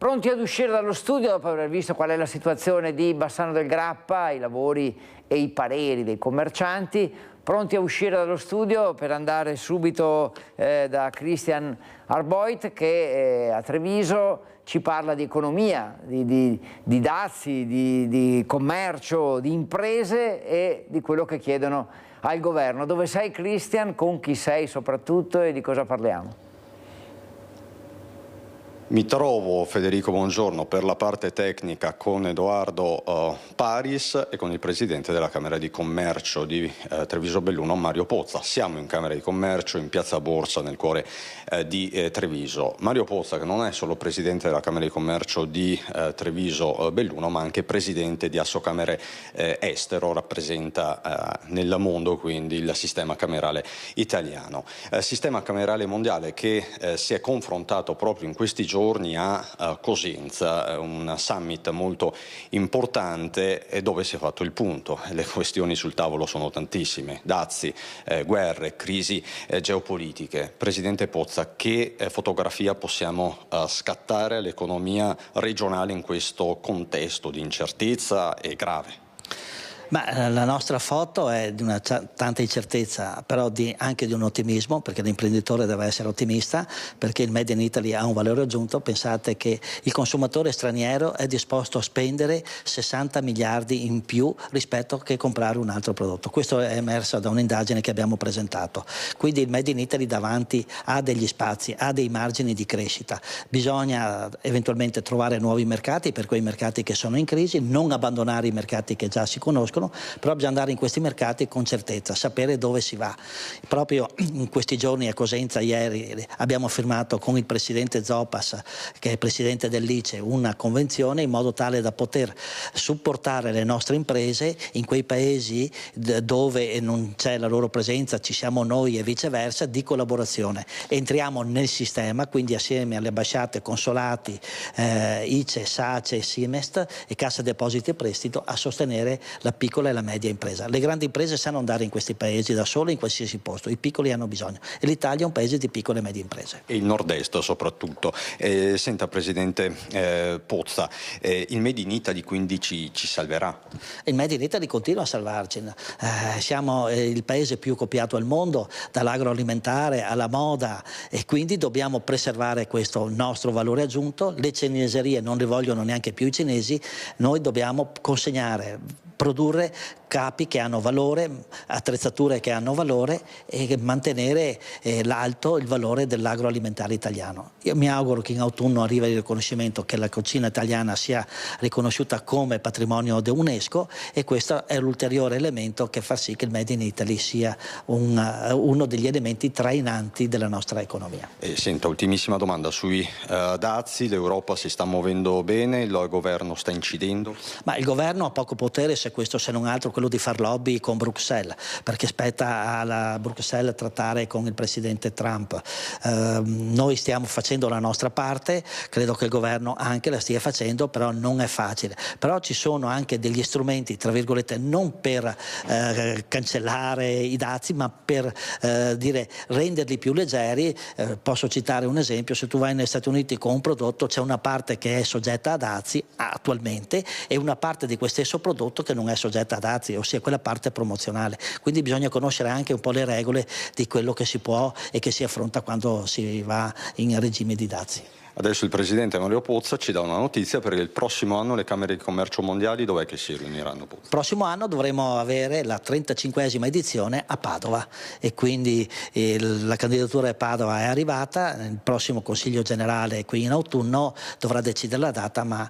[SPEAKER 1] Pronti ad uscire dallo studio dopo aver visto qual è la situazione di Bassano del Grappa, i lavori e i pareri dei commercianti, pronti a uscire dallo studio per andare subito da Christian Arboit che a Treviso ci parla di economia, di dazi, di commercio, di imprese e di quello che chiedono al governo. Dove sei, Christian? Con chi sei soprattutto e di cosa parliamo?
[SPEAKER 2] Mi trovo, Federico, buongiorno, per la parte tecnica con Edoardo Paris e con il presidente della Camera di Commercio di Treviso Belluno, Mario Pozza. Siamo in Camera di Commercio, in Piazza Borsa, nel cuore di Treviso. Mario Pozza, che non è solo presidente della Camera di Commercio di Treviso Belluno, ma anche presidente di Assocamere Estero, rappresenta nel mondo quindi il sistema camerale italiano. Sistema camerale mondiale che si è confrontato proprio in questi giorni a Cosenza, un summit molto importante e dove si è fatto il punto. Le questioni sul tavolo sono tantissime: dazi, guerre, crisi geopolitiche. Presidente Pozza, che fotografia possiamo scattare all'economia regionale in questo contesto di incertezza e grave?
[SPEAKER 3] Ma la nostra foto è di una tanta incertezza, però anche di un ottimismo, perché l'imprenditore deve essere ottimista, perché il Made in Italy ha un valore aggiunto. Pensate che il consumatore straniero è disposto a spendere 60 miliardi in più rispetto che comprare un altro prodotto. Questo è emerso da un'indagine che abbiamo presentato. Quindi il Made in Italy davanti ha degli spazi, ha dei margini di crescita. Bisogna eventualmente trovare nuovi mercati per quei mercati che sono in crisi, non abbandonare i mercati che già si conoscono, però bisogna andare in questi mercati con certezza, sapere dove si va. Proprio in questi giorni a Cosenza, ieri, abbiamo firmato con il presidente Zopas, che è presidente dell'ICE, una convenzione in modo tale da poter supportare le nostre imprese in quei paesi dove non c'è la loro presenza, ci siamo noi e viceversa, di collaborazione. Entriamo nel sistema, quindi assieme alle ambasciate, consolati, ICE, SACE, Simest e Cassa Depositi e Prestito a sostenere la piccola e la media impresa. Le grandi imprese sanno andare in questi paesi da sole in qualsiasi posto, i piccoli hanno bisogno e l'Italia è un paese di piccole e medie imprese.
[SPEAKER 2] E il nord-est soprattutto. Senta Presidente Pozza, il Made in Italy quindi ci salverà?
[SPEAKER 3] Il Made in Italy continua a salvarci, siamo il paese più copiato al mondo, dall'agroalimentare alla moda, e quindi dobbiamo preservare questo nostro valore aggiunto. Le cineserie non le vogliono neanche più i cinesi, noi dobbiamo consegnare, produrre capi che hanno valore, attrezzature che hanno valore e mantenere l'alto il valore dell'agroalimentare italiano. Io mi auguro che in autunno arrivi il riconoscimento che la cucina italiana sia riconosciuta come patrimonio dell'UNESCO, e questo è l'ulteriore elemento che fa sì che il Made in Italy sia uno degli elementi trainanti della nostra economia.
[SPEAKER 2] Senta, ultimissima domanda sui dazi. L'Europa si sta muovendo bene, il governo sta incidendo?
[SPEAKER 3] Ma il governo ha poco potere, questo se non altro quello di far lobby con Bruxelles, perché spetta alla Bruxelles trattare con il presidente Trump. Noi stiamo facendo la nostra parte, credo che il governo anche la stia facendo, però non è facile. Però ci sono anche degli strumenti, tra virgolette, non per cancellare i dazi, ma per renderli più leggeri. Posso citare un esempio: se tu vai negli Stati Uniti con un prodotto, c'è una parte che è soggetta a dazi attualmente e una parte di questo stesso prodotto che non è soggetta a dazi, ossia quella parte promozionale. Quindi bisogna conoscere anche un po' le regole di quello che si può e che si affronta quando si va in regime di dazi.
[SPEAKER 2] Adesso il Presidente Mario Pozza ci dà una notizia, perché il prossimo anno le Camere di Commercio mondiali dov'è che si riuniranno? Pozza?
[SPEAKER 3] Prossimo anno dovremo avere la 35esima edizione a Padova, e quindi la candidatura a Padova è arrivata. Il prossimo Consiglio Generale qui in autunno dovrà decidere la data, ma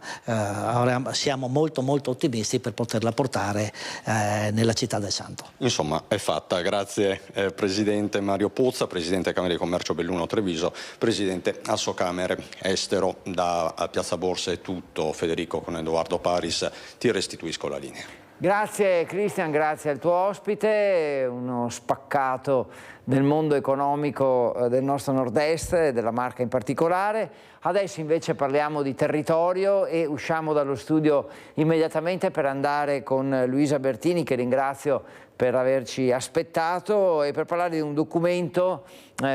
[SPEAKER 3] siamo molto ottimisti per poterla portare nella città del Santo.
[SPEAKER 2] Insomma, è fatta. Grazie Presidente Mario Pozza, Presidente Camera di Commercio Belluno Treviso, Presidente Assocamere Estero. Da Piazza Borsa è tutto. Federico, con Edoardo Paris ti restituisco la linea.
[SPEAKER 1] Grazie Christian, grazie al tuo ospite, uno spaccato del mondo economico del nostro nord-est e della Marca in particolare. Adesso invece parliamo di territorio e usciamo dallo studio immediatamente per andare con Luisa Bertini, che ringrazio per averci aspettato, e per parlare di un documento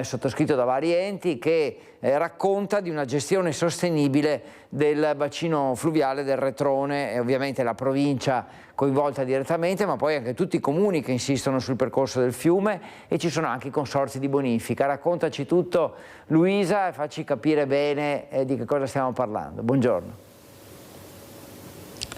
[SPEAKER 1] sottoscritto da vari enti che racconta di una gestione sostenibile del bacino fluviale del Retrone, e ovviamente la provincia coinvolta direttamente, ma poi anche tutti i comuni che insistono sul percorso del fiume, e ci sono anche i consorzi di bonifica. Raccontaci tutto, Luisa, e facci capire bene di che cosa stiamo parlando. Buongiorno.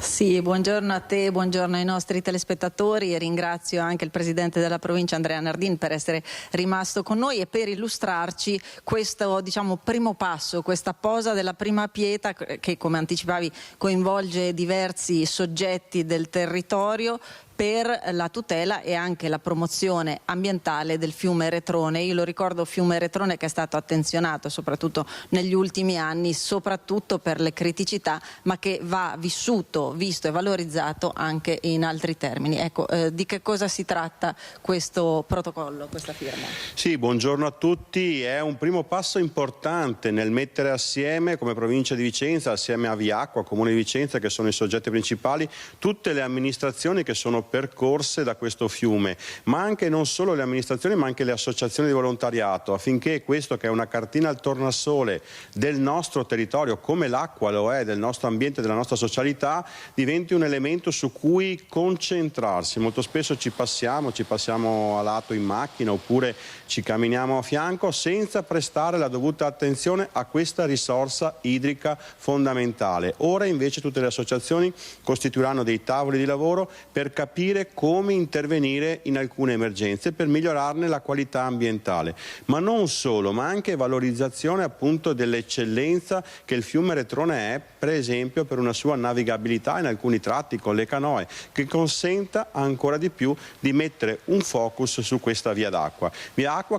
[SPEAKER 4] Sì, buongiorno a te, buongiorno ai nostri telespettatori, e ringrazio anche il Presidente della Provincia Andrea Nardin per essere rimasto con noi e per illustrarci questo, diciamo, primo passo, questa posa della prima pietra che, come anticipavi, coinvolge diversi soggetti del territorio per la tutela e anche la promozione ambientale del fiume Retrone. Io lo ricordo, fiume Retrone che è stato attenzionato soprattutto negli ultimi anni, soprattutto per le criticità, ma che va vissuto, visto e valorizzato anche in altri termini. Ecco, di che cosa si tratta questo protocollo, questa firma?
[SPEAKER 6] Sì, buongiorno a tutti. È un primo passo importante nel mettere assieme, come provincia di Vicenza, assieme a Viacqua, Comune di Vicenza, che sono i soggetti principali, tutte le amministrazioni che sono percorse da questo fiume, ma anche non solo le amministrazioni ma anche le associazioni di volontariato, affinché questo, che è una cartina al tornasole del nostro territorio, come l'acqua lo è del nostro ambiente, della nostra socialità, diventi un elemento su cui concentrarsi. Molto spesso ci passiamo a lato in macchina oppure ci camminiamo a fianco senza prestare la dovuta attenzione a questa risorsa idrica fondamentale. Ora invece tutte le associazioni costituiranno dei tavoli di lavoro per capire come intervenire in alcune emergenze per migliorarne la qualità ambientale, ma non solo, ma anche valorizzazione appunto dell'eccellenza che il fiume Retrone è, per esempio per una sua navigabilità in alcuni tratti con le canoe, che consenta ancora di più di mettere un focus su questa via d'acqua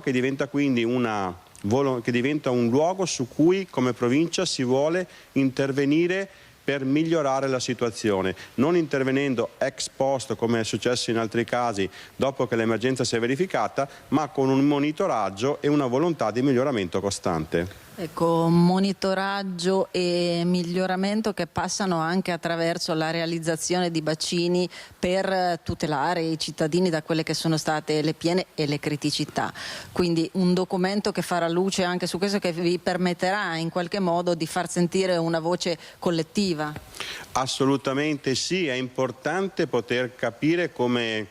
[SPEAKER 6] che diventa quindi un luogo su cui come provincia si vuole intervenire per migliorare la situazione, non intervenendo ex post come è successo in altri casi dopo che l'emergenza si è verificata, ma con un monitoraggio e una volontà di miglioramento costante.
[SPEAKER 4] Ecco, monitoraggio e miglioramento che passano anche attraverso la realizzazione di bacini per tutelare i cittadini da quelle che sono state le piene e le criticità. Quindi un documento che farà luce anche su questo, che vi permetterà in qualche modo di far sentire una voce collettiva.
[SPEAKER 6] Assolutamente sì, è importante poter capire come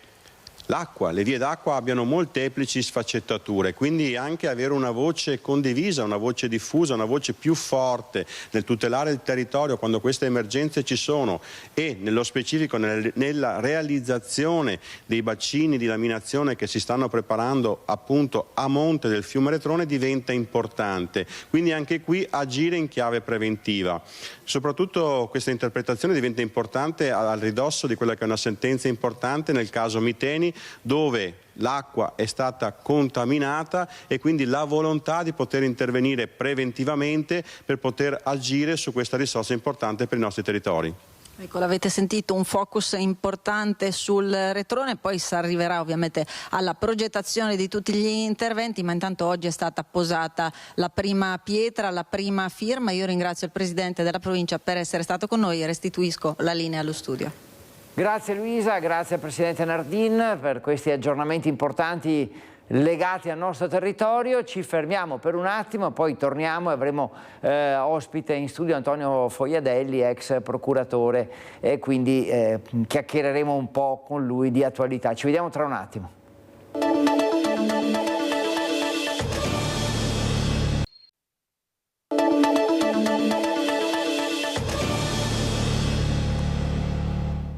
[SPEAKER 6] l'acqua, le vie d'acqua abbiano molteplici sfaccettature, quindi anche avere una voce condivisa, una voce diffusa, una voce più forte nel tutelare il territorio quando queste emergenze ci sono, e nello specifico nella realizzazione dei bacini di laminazione che si stanno preparando appunto a monte del fiume Retrone, diventa importante. Quindi anche qui agire in chiave preventiva. Soprattutto questa interpretazione diventa importante al ridosso di quella che è una sentenza importante nel caso Miteni, dove l'acqua è stata contaminata e quindi la volontà di poter intervenire preventivamente per poter agire su questa risorsa importante per i nostri territori.
[SPEAKER 4] Ecco, l'avete sentito, un focus importante sul Retrone, poi si arriverà ovviamente alla progettazione di tutti gli interventi, ma intanto oggi è stata posata la prima pietra, la prima firma. Io ringrazio il Presidente della Provincia per essere stato con noi e restituisco la linea allo studio.
[SPEAKER 1] Grazie Luisa, grazie al Presidente Nardin per questi aggiornamenti importanti legati al nostro territorio. Ci fermiamo per un attimo, poi torniamo e avremo ospite in studio Antonio Fogliadelli, ex procuratore, e quindi chiacchiereremo un po' con lui di attualità. Ci vediamo tra un attimo.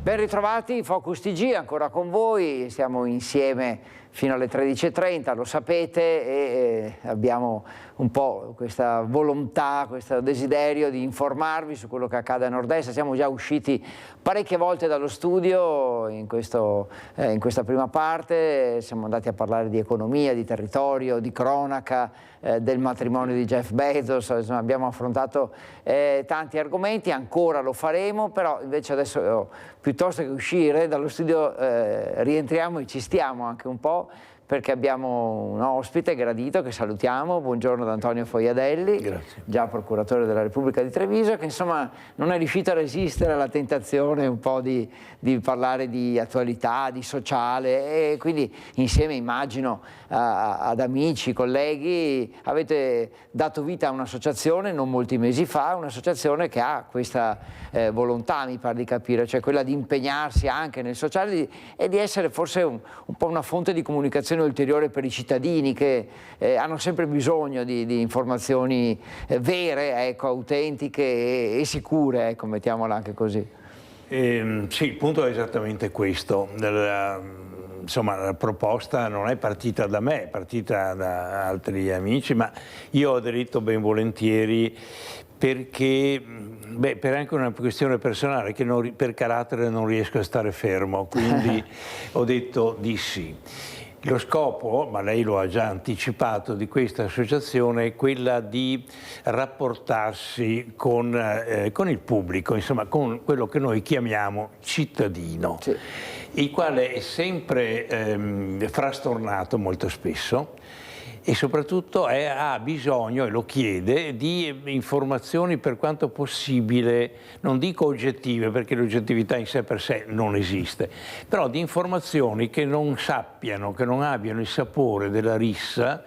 [SPEAKER 1] Ben ritrovati, Focus TG ancora con voi, siamo insieme fino alle 13:30, lo sapete, e abbiamo un po' questa volontà, questo desiderio di informarvi su quello che accade a Nord-Est. Siamo già usciti parecchie volte dallo studio in questa prima parte, siamo andati a parlare di economia, di territorio, di cronaca, del matrimonio di Jeff Bezos, insomma, abbiamo affrontato tanti argomenti, ancora lo faremo, però invece adesso piuttosto che uscire dallo studio rientriamo e ci stiamo anche un po', perché abbiamo un ospite gradito che salutiamo. Buongiorno da Antonio Foiadelli, già procuratore della Repubblica di Treviso, che insomma non è riuscito a resistere alla tentazione un po' di parlare di attualità, di sociale, e quindi insieme, immagino, ad amici, colleghi, avete dato vita a un'associazione non molti mesi fa, un'associazione che ha questa volontà, mi pare di capire, cioè quella di impegnarsi anche nel sociale e di essere forse un po' una fonte di comunicazione ulteriore per i cittadini che hanno sempre bisogno di informazioni vere, ecco, autentiche e sicure, ecco, mettiamola anche così.
[SPEAKER 7] Sì, il punto è esattamente questo. Insomma, la proposta non è partita da me, è partita da altri amici, ma io ho aderito ben volentieri perché, per anche una questione personale, che per carattere non riesco a stare fermo, quindi ho detto di sì. Lo scopo, ma lei lo ha già anticipato, di questa associazione è quella di rapportarsi con il pubblico, insomma con quello che noi chiamiamo cittadino, sì, il quale è sempre frastornato molto spesso e soprattutto ha bisogno, e lo chiede, di informazioni per quanto possibile, non dico oggettive perché l'oggettività in sé per sé non esiste, però di informazioni che non sappiano, che non abbiano il sapore della rissa,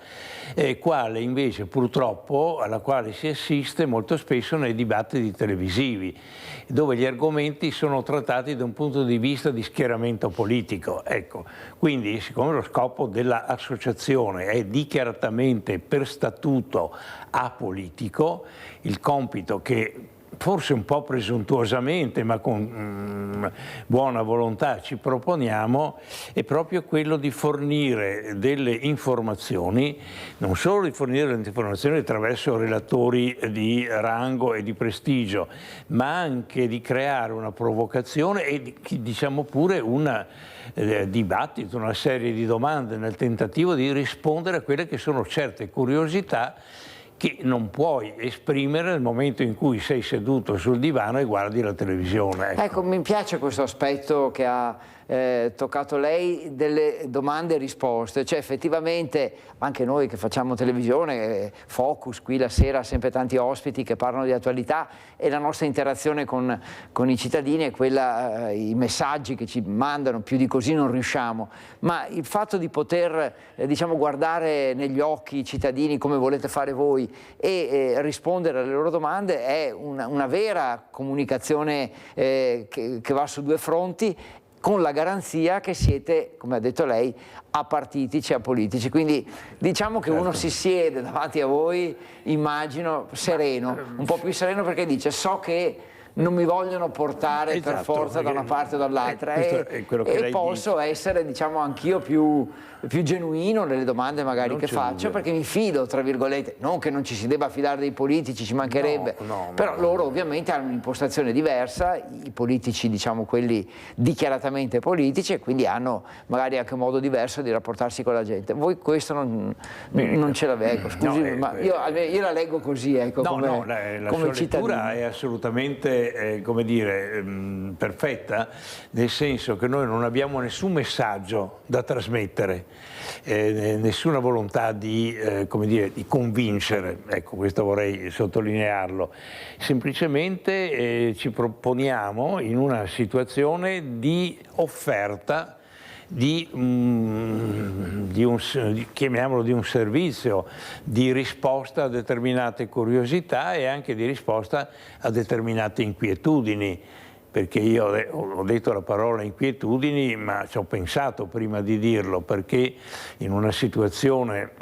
[SPEAKER 7] quale invece purtroppo alla quale si assiste molto spesso nei dibattiti televisivi, dove gli argomenti sono trattati da un punto di vista di schieramento politico. Ecco, quindi siccome lo scopo dell'associazione è dichiaratamente per statuto apolitico, il compito che forse un po' presuntuosamente, ma con buona volontà ci proponiamo, è proprio quello di fornire delle informazioni, non solo di fornire le informazioni attraverso relatori di rango e di prestigio, ma anche di creare una provocazione e diciamo pure un dibattito, una serie di domande nel tentativo di rispondere a quelle che sono certe curiosità che non puoi esprimere nel momento in cui sei seduto sul divano e guardi la televisione.
[SPEAKER 1] Ecco, mi piace questo aspetto che ha toccato lei, delle domande e risposte, cioè effettivamente anche noi che facciamo televisione, Focus qui la sera, sempre tanti ospiti che parlano di attualità, e la nostra interazione con i cittadini è quella, i messaggi che ci mandano, più di così non riusciamo, ma il fatto di poter diciamo guardare negli occhi i cittadini come volete fare voi e rispondere alle loro domande è una vera comunicazione che va su due fronti, con la garanzia che siete, come ha detto lei, apartitici, apolitici. Quindi diciamo che uno si siede davanti a voi, immagino, sereno, un po' più sereno, perché dice so che non mi vogliono portare per forza da una parte o dall'altra e posso essere, diciamo, anch'io più genuino nelle domande magari che faccio, perché mi fido, tra virgolette, non che non ci si debba fidare dei politici, ci mancherebbe, però loro ovviamente hanno un'impostazione diversa, i politici, diciamo, quelli dichiaratamente politici, e quindi hanno magari anche un modo diverso di rapportarsi con la gente. Voi questo non ce l'avete, ecco, scusi, ma io la leggo così, ecco,
[SPEAKER 7] la sua lettura è assolutamente come dire, perfetta, nel senso che noi non abbiamo nessun messaggio da trasmettere, nessuna volontà di, come dire, di convincere, ecco, questo vorrei sottolinearlo, semplicemente ci proponiamo in una situazione di offerta chiamiamolo di un servizio di risposta a determinate curiosità e anche di risposta a determinate inquietudini, perché io ho detto la parola inquietudini, ma ci ho pensato prima di dirlo, perché in una situazione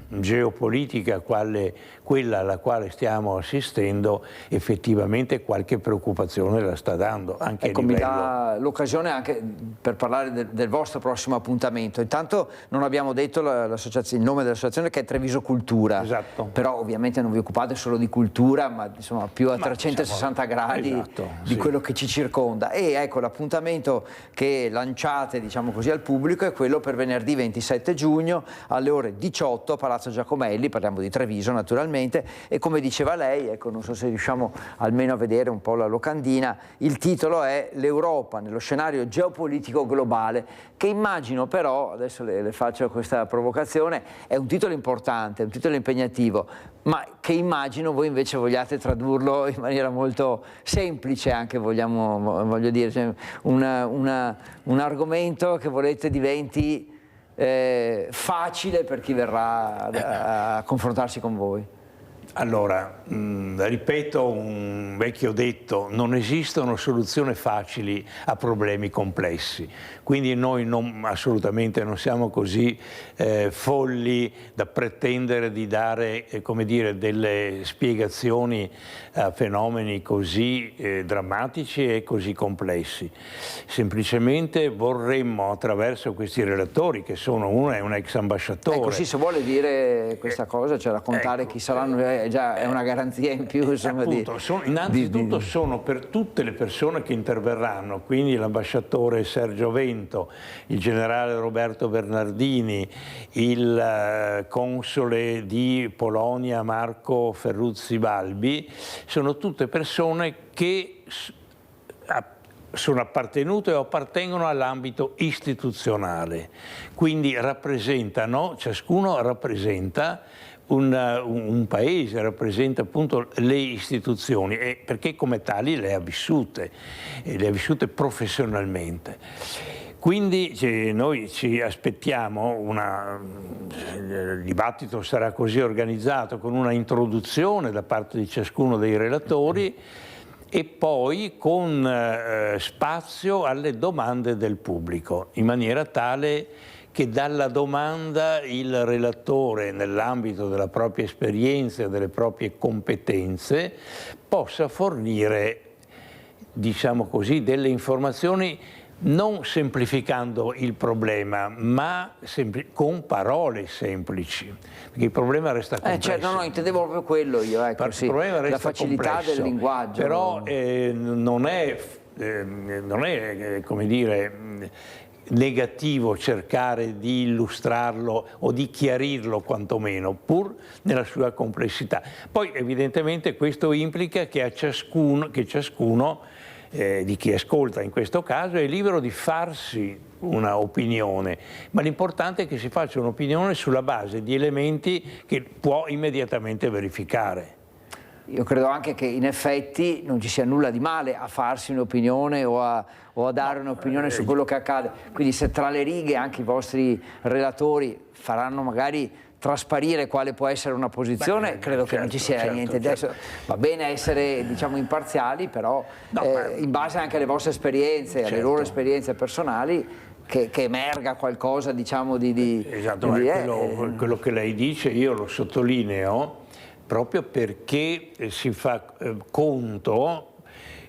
[SPEAKER 7] geopolitica quale quella alla quale stiamo assistendo, effettivamente qualche preoccupazione la sta dando, anche
[SPEAKER 1] ecco,
[SPEAKER 7] a livello...
[SPEAKER 1] mi dà l'occasione anche per parlare del vostro prossimo appuntamento. Intanto non abbiamo detto il nome dell'associazione, che è Treviso Cultura, esatto. Però ovviamente non vi occupate solo di cultura, ma insomma più a 360 gradi
[SPEAKER 7] esatto,
[SPEAKER 1] di quello che ci circonda. E ecco, l'appuntamento che lanciate, diciamo così, al pubblico è quello per venerdì 27 giugno alle ore 18 a Palazzo Giacomelli, parliamo di Treviso naturalmente, sostanzialmente, e come diceva lei, ecco, non so se riusciamo almeno a vedere un po' la locandina, il titolo è L'Europa nello scenario geopolitico globale, che immagino però, adesso le faccio questa provocazione, è un titolo importante, un titolo impegnativo, ma che immagino voi invece vogliate tradurlo in maniera molto semplice, anche voglio dire, cioè un argomento che volete diventi facile per chi verrà a confrontarsi con voi.
[SPEAKER 7] Allora, ripeto un vecchio detto, non esistono soluzioni facili a problemi complessi, quindi noi assolutamente non siamo così folli da pretendere di dare, come dire, delle spiegazioni a fenomeni così drammatici e così complessi. Semplicemente vorremmo, attraverso questi relatori, che sono uno è un ex ambasciatore.
[SPEAKER 1] Ecco, sì, se vuole dire questa cosa, cioè raccontare
[SPEAKER 7] ecco,
[SPEAKER 1] chi saranno, è una garanzia in più, insomma,
[SPEAKER 7] appunto, innanzitutto sono per tutte le persone che interverranno, quindi l'ambasciatore Sergio Vento, il generale Roberto Bernardini, il console di Polonia Marco Ferruzzi Balbi, sono tutte persone che sono appartenute o appartengono all'ambito istituzionale, quindi ciascuno rappresenta un paese, rappresenta appunto le istituzioni, perché come tali le ha vissute professionalmente. Quindi noi ci aspettiamo, il dibattito sarà così organizzato, con una introduzione da parte di ciascuno dei relatori e poi con spazio alle domande del pubblico, in maniera tale che dalla domanda il relatore, nell'ambito della propria esperienza e delle proprie competenze, possa fornire, diciamo così, delle informazioni non semplificando il problema, ma con parole semplici, perché il problema resta complesso.
[SPEAKER 1] Certo, no, intendevo proprio quello io, ecco, sì, la facilità
[SPEAKER 7] complesso,
[SPEAKER 1] del linguaggio.
[SPEAKER 7] Però non è, come dire, negativo cercare di illustrarlo o di chiarirlo quantomeno, pur nella sua complessità. Poi evidentemente questo implica che ciascuno di chi ascolta in questo caso è libero di farsi una opinione, ma l'importante è che si faccia un'opinione sulla base di elementi che può immediatamente verificare.
[SPEAKER 1] Io credo anche che in effetti non ci sia nulla di male a farsi un'opinione o a dare un'opinione su quello che accade. Quindi se tra le righe anche i vostri relatori faranno magari trasparire quale può essere una posizione, credo che non ci sia niente. Adesso va bene essere, diciamo, imparziali, però in base anche alle vostre esperienze, alle loro esperienze personali, che emerga qualcosa, diciamo,
[SPEAKER 7] Esatto, quello che lei dice io lo sottolineo proprio perché si fa conto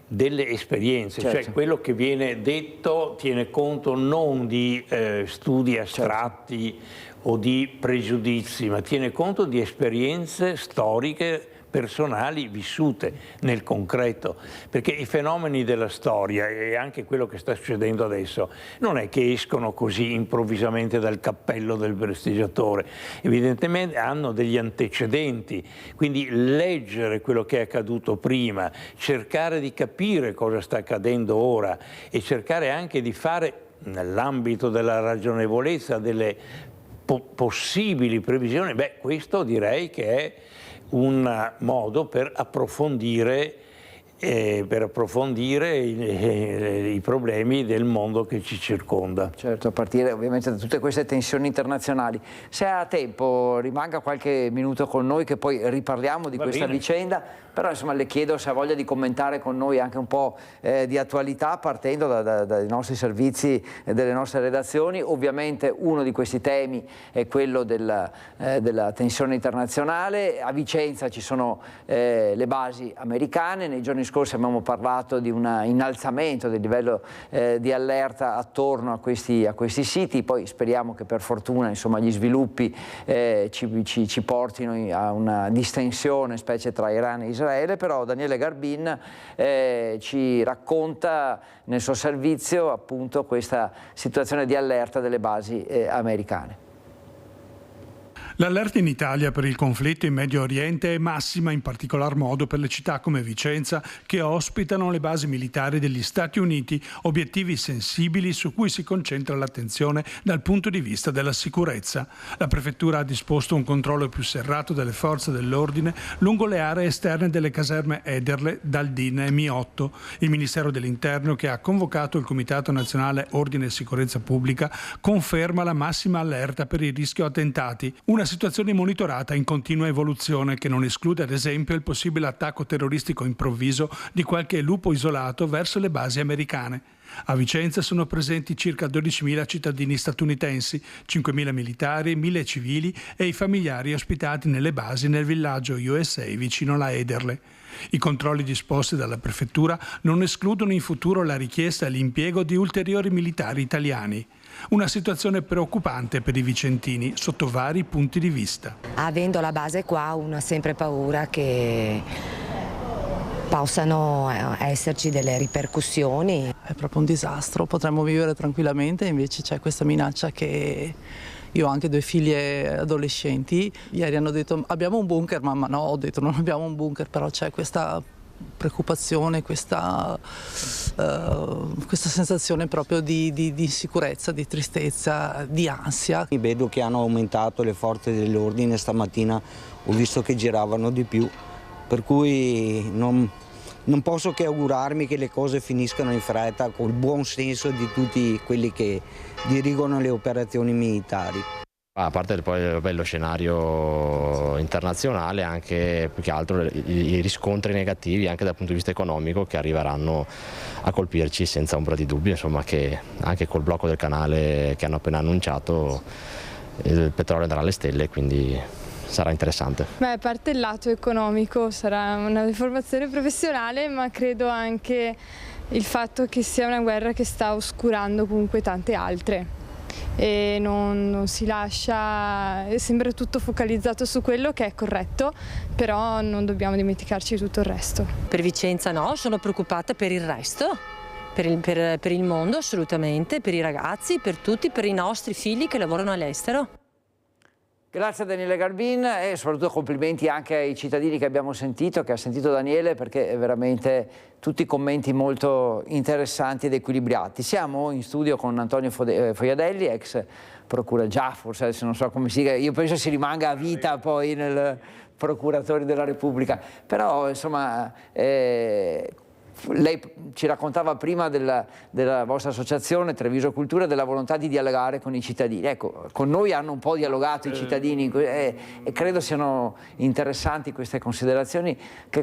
[SPEAKER 7] delle esperienze, cioè quello che viene detto tiene conto non di studi astratti o di pregiudizi, ma tiene conto di esperienze storiche personali vissute nel concreto, perché i fenomeni della storia e anche quello che sta succedendo adesso non è che escono così improvvisamente dal cappello del prestigiatore, evidentemente hanno degli antecedenti, quindi leggere quello che è accaduto prima, cercare di capire cosa sta accadendo ora e cercare anche di fare, nell'ambito della ragionevolezza, delle possibili previsioni, questo direi che è un modo per approfondire i problemi del mondo che ci circonda.
[SPEAKER 1] Certo, a partire ovviamente da tutte queste tensioni internazionali. Se ha tempo rimanga qualche minuto con noi che poi riparliamo di questa vicenda, però insomma le chiedo se ha voglia di commentare con noi anche un po' di attualità partendo dai nostri servizi e delle nostre redazioni. Ovviamente uno di questi temi è quello della tensione internazionale. A Vicenza ci sono le basi americane, nei giorni scorsi abbiamo parlato di un innalzamento del livello di allerta attorno a questi siti, poi speriamo che per fortuna insomma, gli sviluppi ci portino a una distensione specie tra Iran e Israele, però Daniele Garbin ci racconta nel suo servizio appunto questa situazione di allerta delle basi americane.
[SPEAKER 8] L'allerta in Italia per il conflitto in Medio Oriente è massima, in particolar modo per le città come Vicenza, che ospitano le basi militari degli Stati Uniti, obiettivi sensibili su cui si concentra l'attenzione dal punto di vista della sicurezza. La Prefettura ha disposto un controllo più serrato delle forze dell'ordine lungo le aree esterne delle caserme Ederle, Daldin e Mi8. Il Ministero dell'Interno, che ha convocato il Comitato Nazionale Ordine e Sicurezza Pubblica, conferma la massima allerta per il rischio attentati. Una situazione monitorata in continua evoluzione che non esclude ad esempio il possibile attacco terroristico improvviso di qualche lupo isolato verso le basi americane. A Vicenza sono presenti circa 12.000 cittadini statunitensi, 5.000 militari, 1.000 civili e i familiari ospitati nelle basi nel villaggio USA vicino alla Ederle. I controlli disposti dalla Prefettura non escludono in futuro la richiesta e l'impiego di ulteriori militari italiani. Una situazione preoccupante per i vicentini sotto vari punti di vista.
[SPEAKER 9] Avendo la base qua, uno ha sempre paura che possano esserci delle ripercussioni.
[SPEAKER 10] È proprio un disastro, potremmo vivere tranquillamente, invece c'è questa minaccia che... Io ho anche 2 figlie adolescenti, ieri hanno detto abbiamo un bunker, mamma no, ho detto non abbiamo un bunker, però c'è questa preoccupazione, questa sensazione proprio di insicurezza, di tristezza, di ansia.
[SPEAKER 12] Vedo che hanno aumentato le forze dell'ordine, stamattina ho visto che giravano di più, per cui non posso che augurarmi che le cose finiscano in fretta col buon senso di tutti quelli che dirigono le operazioni militari.
[SPEAKER 13] A parte poi lo scenario internazionale, anche più che altro i riscontri negativi anche dal punto di vista economico che arriveranno a colpirci senza ombra di dubbio, insomma, che anche col blocco del canale che hanno appena annunciato il petrolio andrà alle stelle, quindi sarà interessante.
[SPEAKER 26] Beh, a parte il lato economico sarà una deformazione professionale, ma credo anche il fatto che sia una guerra che sta oscurando comunque tante altre e non si lascia, sembra tutto focalizzato su quello che è corretto, però non dobbiamo dimenticarci di tutto il resto.
[SPEAKER 27] Per Vicenza no, sono preoccupata per il resto, per il mondo assolutamente, per i ragazzi, per tutti, per i nostri figli che lavorano all'estero.
[SPEAKER 1] Grazie a Daniele Garbin e soprattutto complimenti anche ai cittadini che abbiamo sentito, che ha sentito Daniele, perché è veramente tutti commenti molto interessanti ed equilibrati. Siamo in studio con Antonio Foiadelli, ex procura, già forse adesso non so come si dica, io penso si rimanga a vita poi nel procuratore della Repubblica, però insomma lei ci raccontava prima della vostra associazione Treviso Cultura, della volontà di dialogare con i cittadini. Ecco, con noi hanno un po' dialogato i cittadini e credo siano interessanti queste considerazioni. Che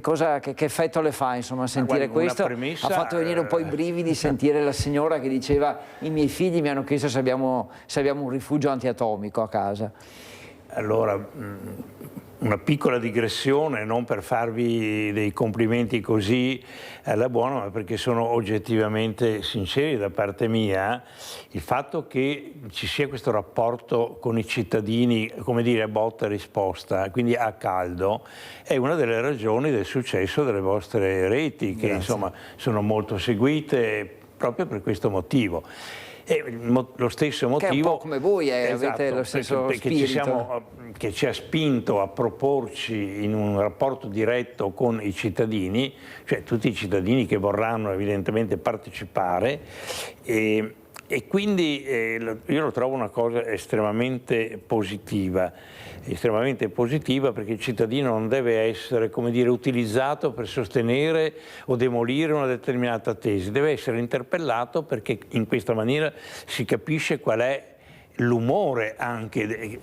[SPEAKER 1] effetto le fa, insomma, sentire questo? Ha fatto venire un po' i brividi sentire la signora che diceva i miei figli mi hanno chiesto se abbiamo un rifugio antiatomico a casa.
[SPEAKER 7] Allora, una piccola digressione, non per farvi dei complimenti così alla buona, ma perché sono oggettivamente sinceri da parte mia. Il fatto che ci sia questo rapporto con i cittadini, come dire, a botta e risposta, quindi a caldo, è una delle ragioni del successo delle vostre reti, che insomma sono molto seguite proprio per questo motivo. E lo stesso motivo
[SPEAKER 1] che è un po' come voi,
[SPEAKER 7] esatto,
[SPEAKER 1] avete lo stesso spirito
[SPEAKER 7] che ci ha spinto a proporci in un rapporto diretto con i cittadini, cioè tutti i cittadini che vorranno evidentemente partecipare, e quindi io lo trovo una cosa estremamente positiva perché il cittadino non deve essere, come dire, utilizzato per sostenere o demolire una determinata tesi, deve essere interpellato perché in questa maniera si capisce qual è l'umore anche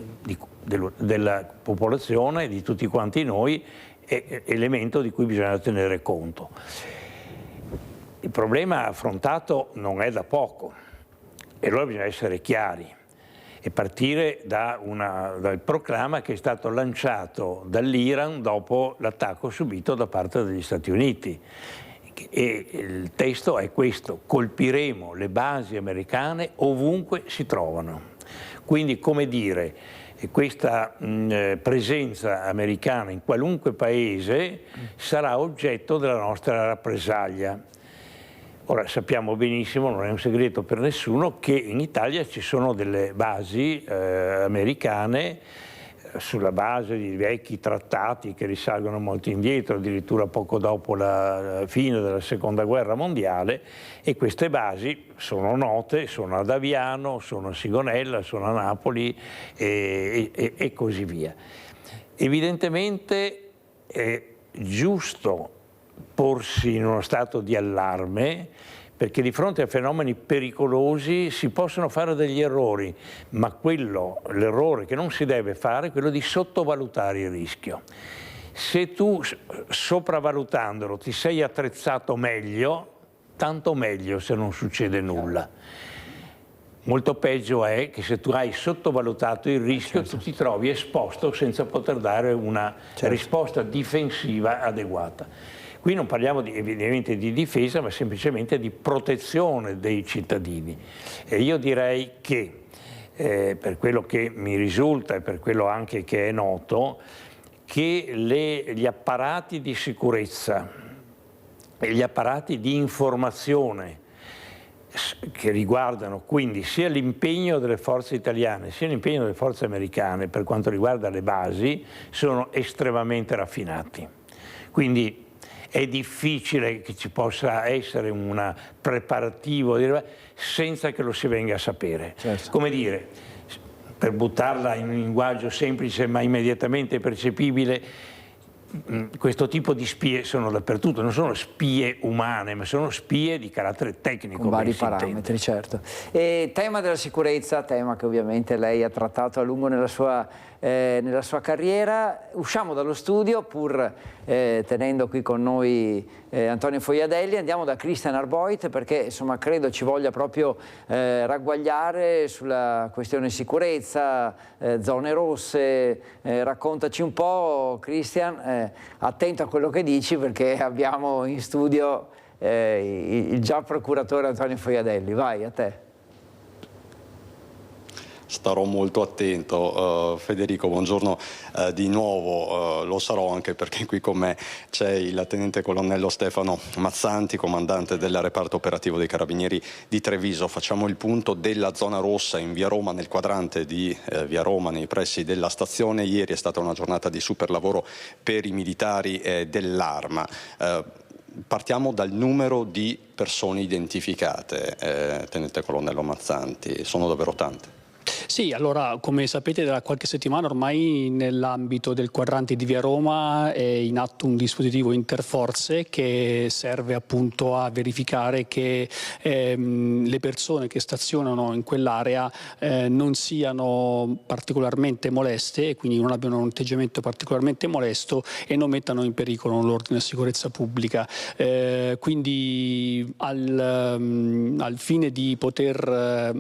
[SPEAKER 7] della popolazione, di tutti quanti noi, è elemento di cui bisogna tenere conto. Il problema affrontato non è da poco e allora bisogna essere chiari e partire dal proclama che è stato lanciato dall'Iran dopo l'attacco subito da parte degli Stati Uniti. E il testo è questo: colpiremo le basi americane ovunque si trovano. Quindi, come dire, questa presenza americana in qualunque paese sarà oggetto della nostra rappresaglia. Ora sappiamo benissimo, non è un segreto per nessuno, che in Italia ci sono delle basi americane sulla base di vecchi trattati che risalgono molto indietro, addirittura poco dopo la fine della Seconda Guerra Mondiale, e queste basi sono note, sono ad Aviano, sono a Sigonella, sono a Napoli e così via. Evidentemente è giusto porsi in uno stato di allarme, perché di fronte a fenomeni pericolosi si possono fare degli errori, ma l'errore che non si deve fare è quello di sottovalutare il rischio. Se tu, sopravvalutandolo, ti sei attrezzato meglio, tanto meglio se non succede nulla. Molto peggio è che se tu hai sottovalutato il rischio, tu ti trovi esposto senza poter dare una risposta difensiva adeguata. Qui non parliamo evidentemente di difesa, ma semplicemente di protezione dei cittadini. E io direi che, per quello che mi risulta e per quello anche che è noto, che gli apparati di sicurezza e gli apparati di informazione che riguardano quindi sia l'impegno delle forze italiane sia l'impegno delle forze americane per quanto riguarda le basi, sono estremamente raffinati. Quindi è difficile che ci possa essere un preparativo senza che lo si venga a sapere. Certo. Come dire, per buttarla in un linguaggio semplice ma immediatamente percepibile, questo tipo di spie sono dappertutto, non sono spie umane, ma sono spie di carattere tecnico.
[SPEAKER 1] Con vari parametri, certo. E tema della sicurezza, tema che ovviamente lei ha trattato a lungo nella sua carriera. Usciamo dallo studio, pur tenendo qui con noi Antonio Foiadelli, andiamo da Christian Arboit, perché insomma credo ci voglia proprio ragguagliare sulla questione sicurezza, zone rosse. Raccontaci un po', Christian, attento a quello che dici, perché abbiamo in studio il già procuratore Antonio Foiadelli. Vai, a te.
[SPEAKER 2] Starò molto attento. Federico, buongiorno di nuovo. Lo sarò anche perché qui con me c'è il tenente colonnello Stefano Mazzanti, comandante del reparto operativo dei Carabinieri di Treviso. Facciamo il punto della zona rossa in via Roma, nel quadrante di via Roma, nei pressi della stazione. Ieri è stata una giornata di super lavoro per i militari dell'Arma. Partiamo dal numero di persone identificate, tenente colonnello Mazzanti. Sono davvero tante.
[SPEAKER 5] Sì, allora come sapete da qualche settimana ormai nell'ambito del quadrante di via Roma è in atto un dispositivo interforze che serve appunto a verificare che le persone che stazionano in quell'area non siano particolarmente moleste e quindi non abbiano un atteggiamento particolarmente molesto e non mettano in pericolo l'ordine e sicurezza pubblica. Quindi al fine di poter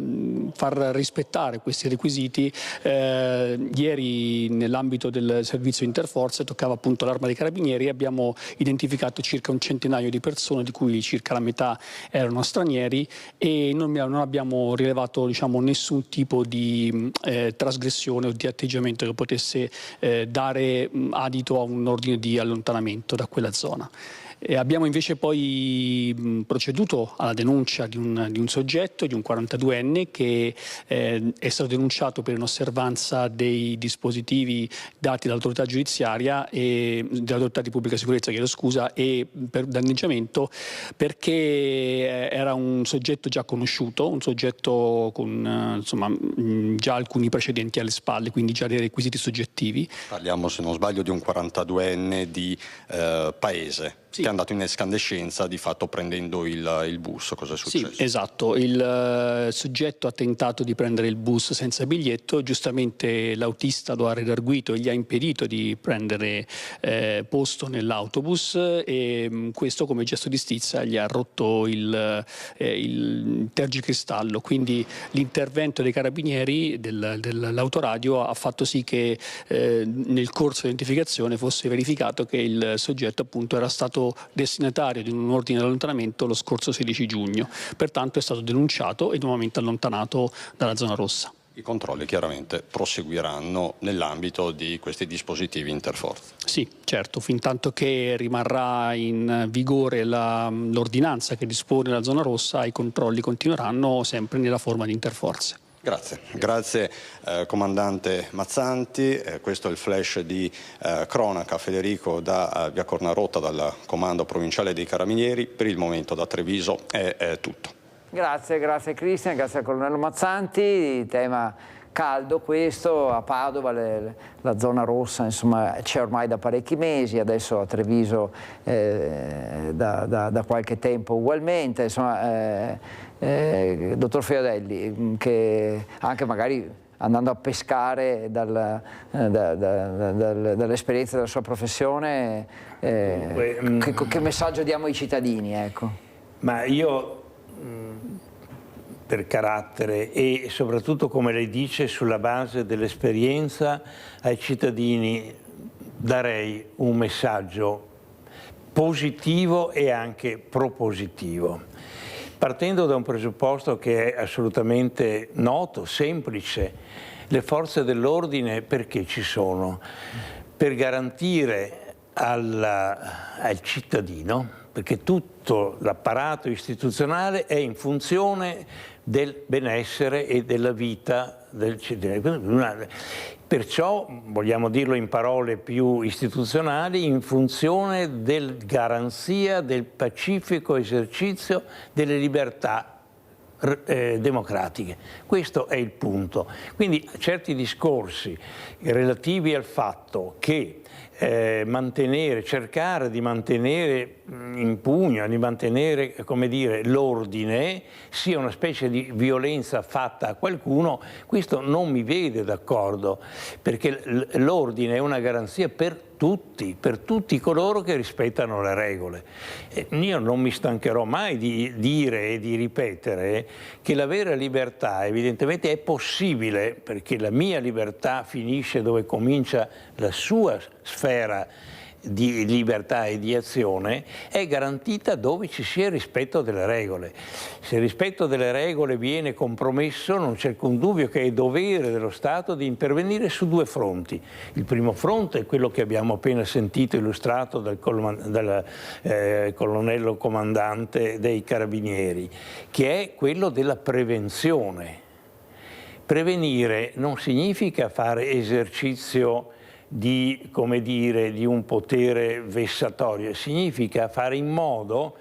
[SPEAKER 5] far rispettare questi requisiti, ieri nell'ambito del servizio interforze toccava appunto l'Arma dei Carabinieri. Abbiamo identificato circa un centinaio di persone, di cui circa la metà erano stranieri, e non abbiamo rilevato, diciamo, nessun tipo di trasgressione o di atteggiamento che potesse dare adito a un ordine di allontanamento da quella zona. Abbiamo invece poi proceduto alla denuncia di un soggetto, di un 42enne, che è stato denunciato per inosservanza dei dispositivi dati dall'autorità giudiziaria e dall'autorità di pubblica sicurezza, chiedo scusa, e per danneggiamento, perché era un soggetto già conosciuto, un soggetto con insomma, già alcuni precedenti alle spalle, quindi già dei requisiti soggettivi.
[SPEAKER 2] Parliamo, se non sbaglio, di un 42enne di paese. Sì. Che è andato in escandescenza di fatto prendendo il bus. Cosa è successo?
[SPEAKER 5] Sì, esatto, il soggetto ha tentato di prendere il bus senza biglietto, giustamente l'autista lo ha redarguito e gli ha impedito di prendere posto nell'autobus, e questo come gesto di stizza gli ha rotto il tergicristallo, quindi l'intervento dei carabinieri dell'autoradio ha fatto sì che nel corso di identificazione fosse verificato che il soggetto appunto era stato destinatario di un ordine di allontanamento lo scorso 16 giugno, pertanto è stato denunciato e nuovamente allontanato dalla zona rossa.
[SPEAKER 2] I controlli chiaramente proseguiranno nell'ambito di questi dispositivi interforze.
[SPEAKER 5] Sì, certo, fin tanto che rimarrà in vigore l'ordinanza che dispone la zona rossa, i controlli continueranno sempre nella forma di interforze.
[SPEAKER 2] Grazie comandante Mazzanti, questo è il flash di cronaca. Federico da via Cornarotta, dal comando provinciale dei Carabinieri. Per il momento da Treviso è tutto.
[SPEAKER 1] Grazie Cristian, grazie al colonnello Mazzanti. Tema caldo questo, a Padova la zona rossa insomma c'è ormai da parecchi mesi, adesso a Treviso da qualche tempo ugualmente, insomma dottor Fiodelli, che anche magari andando a pescare dall'esperienza della sua professione, che messaggio diamo ai cittadini? Ecco.
[SPEAKER 7] Ma io per carattere e soprattutto, come lei dice, sulla base dell'esperienza, ai cittadini darei un messaggio positivo e anche propositivo, partendo da un presupposto che è assolutamente noto, semplice. Le forze dell'ordine perché ci sono? Per garantire al cittadino, perché tutto l'apparato istituzionale è in funzione del benessere e della vita del cittadino. Perciò, vogliamo dirlo in parole più istituzionali, in funzione del garanzia del pacifico esercizio delle libertà democratiche. Questo è il punto. Quindi certi discorsi relativi al fatto che cercare di mantenere in pugno, di mantenere, come dire, l'ordine sia una specie di violenza fatta a qualcuno, questo non mi vede d'accordo, perché l'ordine è una garanzia per tutti coloro che rispettano le regole. Io non mi stancherò mai di dire e di ripetere che la vera libertà evidentemente è possibile, perché la mia libertà finisce dove comincia la sua sfera di libertà e di azione, è garantita dove ci sia il rispetto delle regole. Se il rispetto delle regole viene compromesso, non c'è alcun dubbio che è dovere dello Stato di intervenire su due fronti. Il primo fronte è quello che abbiamo appena sentito illustrato dal colonnello comandante dei Carabinieri, che è quello della prevenzione. Prevenire non significa fare esercizio di, come dire, di un potere vessatorio, significa fare in modo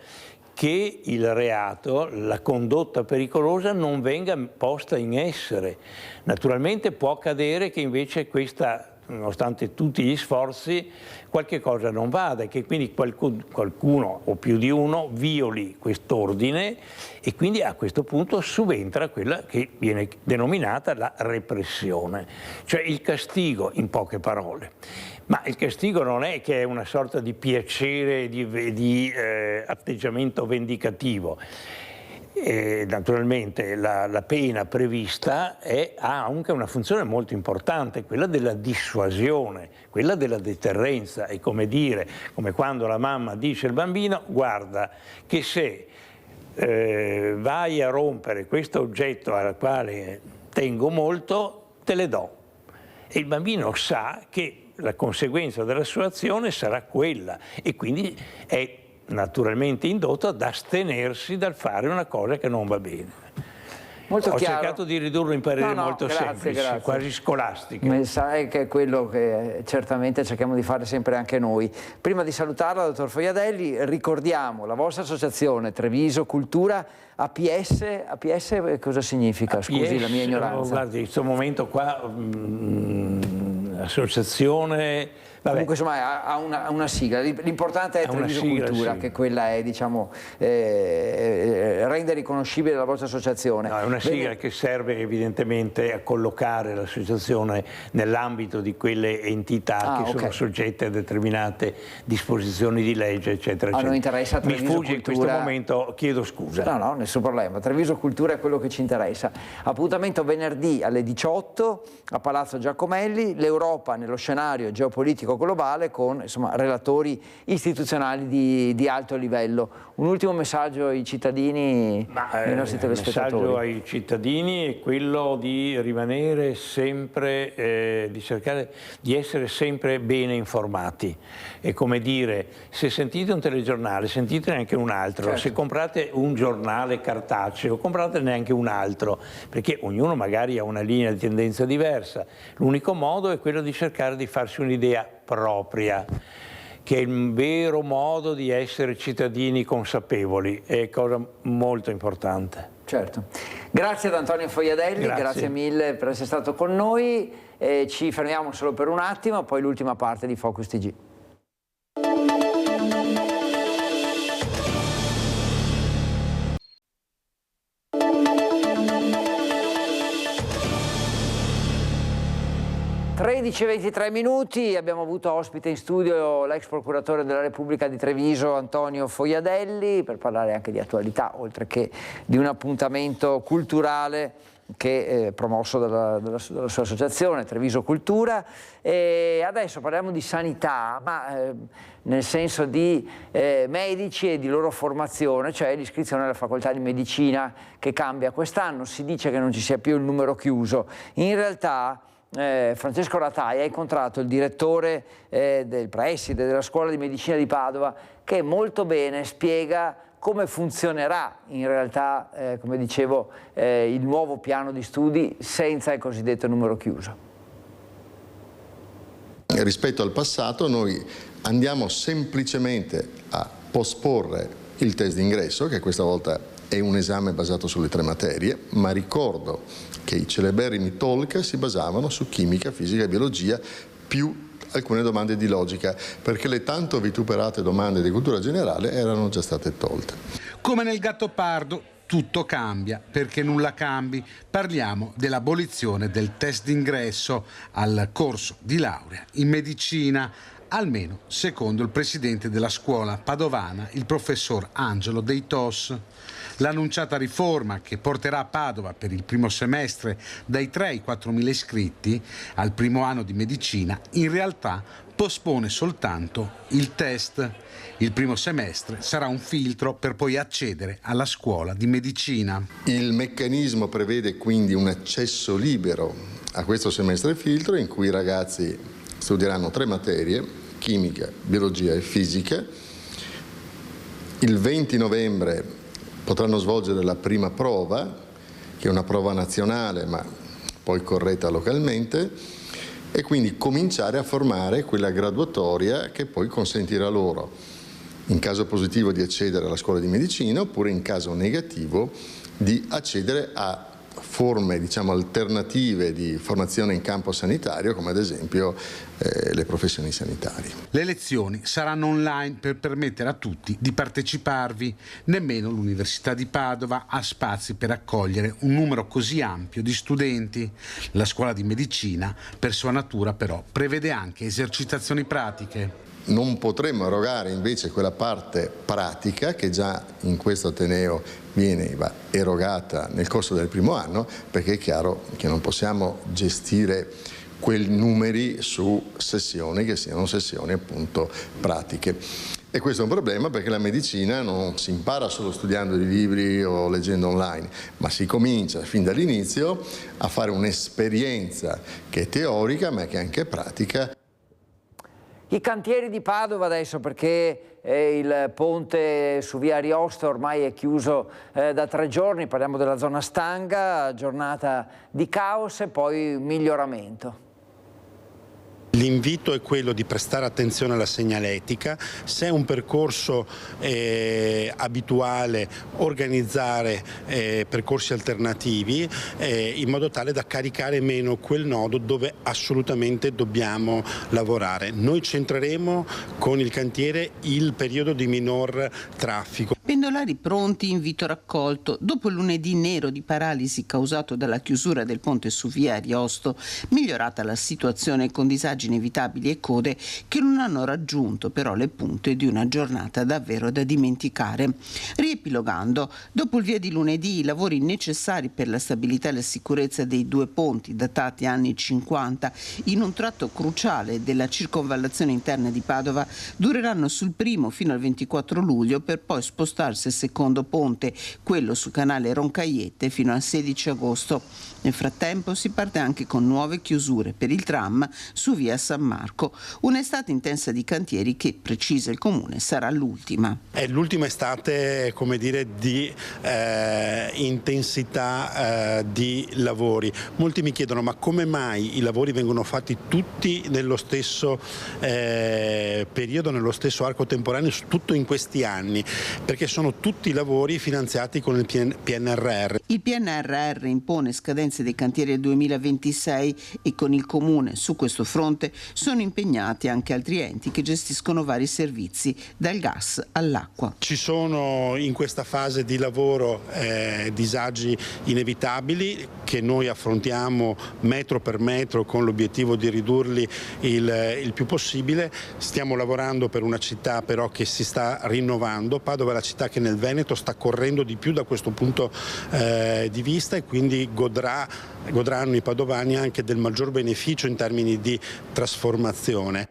[SPEAKER 7] che il reato, la condotta pericolosa non venga posta in essere. Naturalmente può accadere che invece questa, nonostante tutti gli sforzi, qualche cosa non vada e che quindi qualcuno o più di uno violi quest'ordine e quindi a questo punto subentra quella che viene denominata la repressione, cioè il castigo in poche parole. Ma il castigo non è che è una sorta di piacere, di atteggiamento vendicativo. Naturalmente la pena prevista ha anche una funzione molto importante, quella della dissuasione, quella della deterrenza. È come dire, come quando la mamma dice al bambino: guarda che se vai a rompere questo oggetto al quale tengo molto, te le do. E il bambino sa che la conseguenza della sua azione sarà quella e quindi è naturalmente indotto ad astenersi dal fare una cosa che non va bene.
[SPEAKER 1] Molto
[SPEAKER 7] Ho
[SPEAKER 1] chiaro.
[SPEAKER 7] cercato di ridurlo in pareri molto semplici, quasi scolastiche.
[SPEAKER 1] Sai che è quello che certamente cerchiamo di fare sempre anche noi. Prima di salutarla, dottor Fogliadelli, ricordiamo la vostra associazione Treviso Cultura. APS cosa significa?
[SPEAKER 7] APS,
[SPEAKER 1] scusi la mia ignoranza.
[SPEAKER 7] Guardi, in questo momento qua associazione...
[SPEAKER 1] Comunque insomma ha una sigla, l'importante è Treviso Cultura, sì, che quella è, diciamo, rende riconoscibile la vostra associazione.
[SPEAKER 7] No, è una sigla che serve evidentemente a collocare l'associazione nell'ambito di quelle entità che sono soggette a determinate disposizioni di legge, eccetera, eccetera.
[SPEAKER 1] Non interessa
[SPEAKER 7] Mi
[SPEAKER 1] Treviso
[SPEAKER 7] sfugge
[SPEAKER 1] Cultura.
[SPEAKER 7] In questo momento, chiedo scusa.
[SPEAKER 1] No, nessun problema. Treviso Cultura è quello che ci interessa. Appuntamento venerdì alle 18 a Palazzo Giacomelli, l'Europa nello scenario geopolitico politico globale con relatori istituzionali di alto livello. Un ultimo messaggio ai cittadini, ai nostri telespettatori.
[SPEAKER 7] Il messaggio ai cittadini è quello di rimanere sempre, di cercare di essere sempre bene informati. È come dire, se sentite un telegiornale, sentite anche un altro. Certo. Se comprate un giornale cartaceo, compratene anche un altro, perché ognuno magari ha una linea di tendenza diversa. L'unico modo è quello di cercare di farsi un'idea propria, che è il vero modo di essere cittadini consapevoli, è cosa molto importante.
[SPEAKER 1] Certo. Grazie ad Antonio Fojadelli, grazie mille per essere stato con noi. Ci fermiamo solo per un attimo, poi l'ultima parte di Focus TG. e 23 minuti, abbiamo avuto ospite in studio l'ex procuratore della Repubblica di Treviso Antonio Fojadelli per parlare anche di attualità, oltre che di un appuntamento culturale che è promosso dalla sua associazione Treviso Cultura. E adesso parliamo di sanità, ma nel senso di medici e di loro formazione, cioè l'iscrizione alla facoltà di medicina che cambia quest'anno. Si dice che non ci sia più il numero chiuso, in realtà Francesco Ratai ha incontrato il direttore del preside della scuola di medicina di Padova, che molto bene spiega come funzionerà in realtà, come dicevo, il nuovo piano di studi senza il cosiddetto numero chiuso.
[SPEAKER 11] Rispetto al passato noi andiamo semplicemente a posporre il test d'ingresso, che questa volta è un esame basato sulle 3 materie, ma ricordo che i celeberrimi TOLC si basavano su chimica, fisica e biologia più alcune domande di logica, perché le tanto vituperate domande di cultura generale erano già state tolte.
[SPEAKER 14] Come nel Gattopardo, tutto cambia perché nulla cambi. Parliamo dell'abolizione del test d'ingresso al corso di laurea in medicina, almeno secondo il presidente della scuola padovana, il professor Angelo Deitos. L'annunciata riforma, che porterà a Padova per il primo semestre dai 3 ai 4.000 iscritti al primo anno di medicina, in realtà pospone soltanto il test. Il primo semestre sarà un filtro per poi accedere alla scuola di medicina.
[SPEAKER 11] Il meccanismo prevede quindi un accesso libero a questo semestre filtro, in cui i ragazzi studieranno 3 materie, chimica, biologia e fisica. Il 20 novembre potranno svolgere la prima prova, che è una prova nazionale ma poi corretta localmente, e quindi cominciare a formare quella graduatoria che poi consentirà loro, in caso positivo, di accedere alla scuola di medicina, oppure in caso negativo di accedere a forme, diciamo, alternative di formazione in campo sanitario, come ad esempio le professioni sanitarie.
[SPEAKER 14] Le lezioni saranno online per permettere a tutti di parteciparvi. Nemmeno l'Università di Padova ha spazi per accogliere un numero così ampio di studenti. La scuola di medicina, per sua natura però, prevede anche esercitazioni pratiche.
[SPEAKER 11] Non potremmo erogare invece quella parte pratica che già in questo Ateneo viene erogata nel corso del primo anno, perché è chiaro che non possiamo gestire quei numeri su sessioni che siano sessioni appunto pratiche. E questo è un problema, perché la medicina non si impara solo studiando i libri o leggendo online, ma si comincia fin dall'inizio a fare un'esperienza che è teorica ma che è anche pratica.
[SPEAKER 1] I cantieri di Padova adesso, perché il ponte su via Ariosto ormai è chiuso da 3 giorni, parliamo della zona Stanga, giornata di caos e poi miglioramento.
[SPEAKER 15] L'invito è quello di prestare attenzione alla segnaletica, se è un percorso abituale organizzare percorsi alternativi in modo tale da caricare meno quel nodo dove assolutamente dobbiamo lavorare. Noi centreremo con il cantiere il periodo di minor traffico.
[SPEAKER 16] Pendolari pronti, invito raccolto. Dopo il lunedì nero di paralisi causato dalla chiusura del ponte su via Ariosto, migliorata la situazione con disagi inevitabili e code che non hanno raggiunto però le punte di una giornata davvero da dimenticare. Riepilogando, dopo il via di lunedì, i lavori necessari per la stabilità e la sicurezza dei due ponti datati anni 50 in un tratto cruciale della circonvallazione interna di Padova dureranno sul 1° fino al 24 luglio per poi spostarsi al secondo ponte, quello su canale Roncaiette, fino al 16 agosto. Nel frattempo si parte anche con nuove chiusure per il tram su via San Marco. Un'estate intensa di cantieri che, precisa il Comune, sarà l'ultima.
[SPEAKER 15] È l'ultima estate, come dire, di intensità di lavori. Molti mi chiedono ma come mai i lavori vengono fatti tutti nello stesso periodo, nello stesso arco temporaneo, tutto in questi anni? Perché sono tutti lavori finanziati con il PNRR.
[SPEAKER 16] Il PNRR impone scadenze dei cantieri del 2026 e con il Comune su questo fronte sono impegnati anche altri enti che gestiscono vari servizi, dal gas all'acqua.
[SPEAKER 15] Ci sono in questa fase di lavoro disagi inevitabili che noi affrontiamo metro per metro con l'obiettivo di ridurli il più possibile. Stiamo lavorando per una città però che si sta rinnovando. Padova è la città che nel Veneto sta correndo di più da questo punto di vista e quindi godranno i padovani anche del maggior beneficio in termini di trasformazione.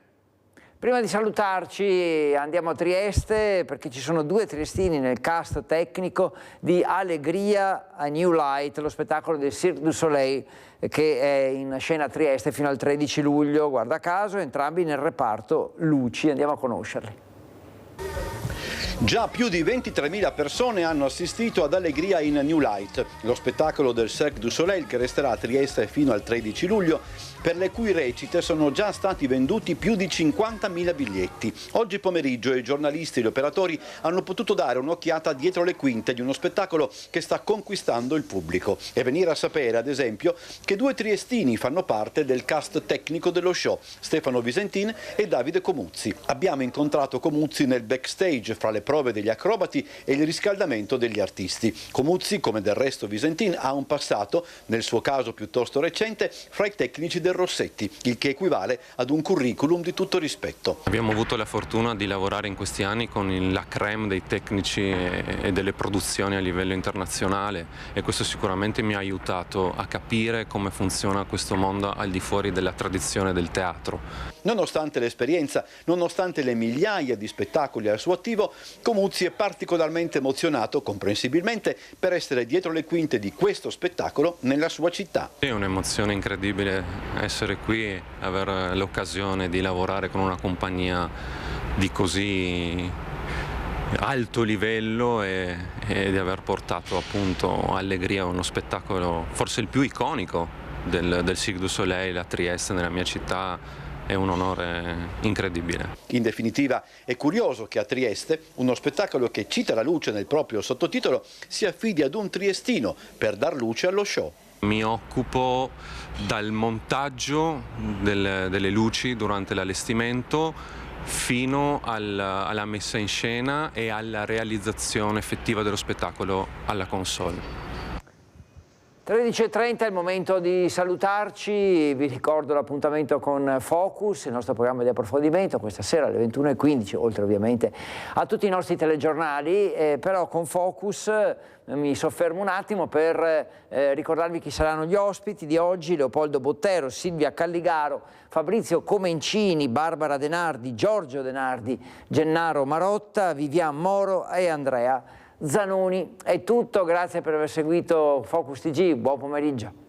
[SPEAKER 1] Prima di salutarci andiamo a Trieste perché ci sono 2 triestini nel cast tecnico di Allegria a New Light, lo spettacolo del Cirque du Soleil che è in scena a Trieste fino al 13 luglio, guarda caso, entrambi nel reparto luci, andiamo a conoscerli.
[SPEAKER 17] Già più di 23.000 persone hanno assistito ad Allegria in New Light, lo spettacolo del Cirque du Soleil che resterà a Trieste fino al 13 luglio, per le cui recite sono già stati venduti più di 50.000 biglietti. Oggi pomeriggio i giornalisti e gli operatori hanno potuto dare un'occhiata dietro le quinte di uno spettacolo che sta conquistando il pubblico e venire a sapere, ad esempio, che 2 triestini fanno parte del cast tecnico dello show, Stefano Visentin e Davide Comuzzi. Abbiamo incontrato Comuzzi nel backstage fra le prove degli acrobati e il riscaldamento degli artisti. Comuzzi, come del resto Visentin, ha un passato, nel suo caso piuttosto recente, fra i tecnici del Rossetti, il che equivale ad un curriculum di tutto rispetto.
[SPEAKER 18] Abbiamo avuto la fortuna di lavorare in questi anni con la crème dei tecnici e delle produzioni a livello internazionale e questo sicuramente mi ha aiutato a capire come funziona questo mondo al di fuori della tradizione del teatro.
[SPEAKER 17] Nonostante l'esperienza, nonostante le migliaia di spettacoli al suo attivo, Comuzzi è particolarmente emozionato, comprensibilmente, per essere dietro le quinte di questo spettacolo nella sua città.
[SPEAKER 18] È un'emozione incredibile essere qui, avere l'occasione di lavorare con una compagnia di così alto livello e di aver portato appunto Allegria, uno spettacolo forse il più iconico del Cirque du Soleil a Trieste, nella mia città. È un onore incredibile.
[SPEAKER 17] In definitiva, è curioso che a Trieste uno spettacolo che cita la luce nel proprio sottotitolo si affidi ad un triestino per dar luce allo show.
[SPEAKER 18] Mi occupo dal montaggio delle luci durante l'allestimento fino alla messa in scena e alla realizzazione effettiva dello spettacolo alla console.
[SPEAKER 1] 13:30 è il momento di salutarci, vi ricordo l'appuntamento con Focus, il nostro programma di approfondimento questa sera alle 21:15, oltre ovviamente a tutti i nostri telegiornali, però con Focus mi soffermo un attimo per ricordarvi chi saranno gli ospiti di oggi: Leopoldo Bottero, Silvia Calligaro, Fabrizio Comencini, Barbara Denardi, Giorgio Denardi, Gennaro Marotta, Vivian Moro e Andrea Zanoni. È tutto, grazie per aver seguito Focus TG, buon pomeriggio.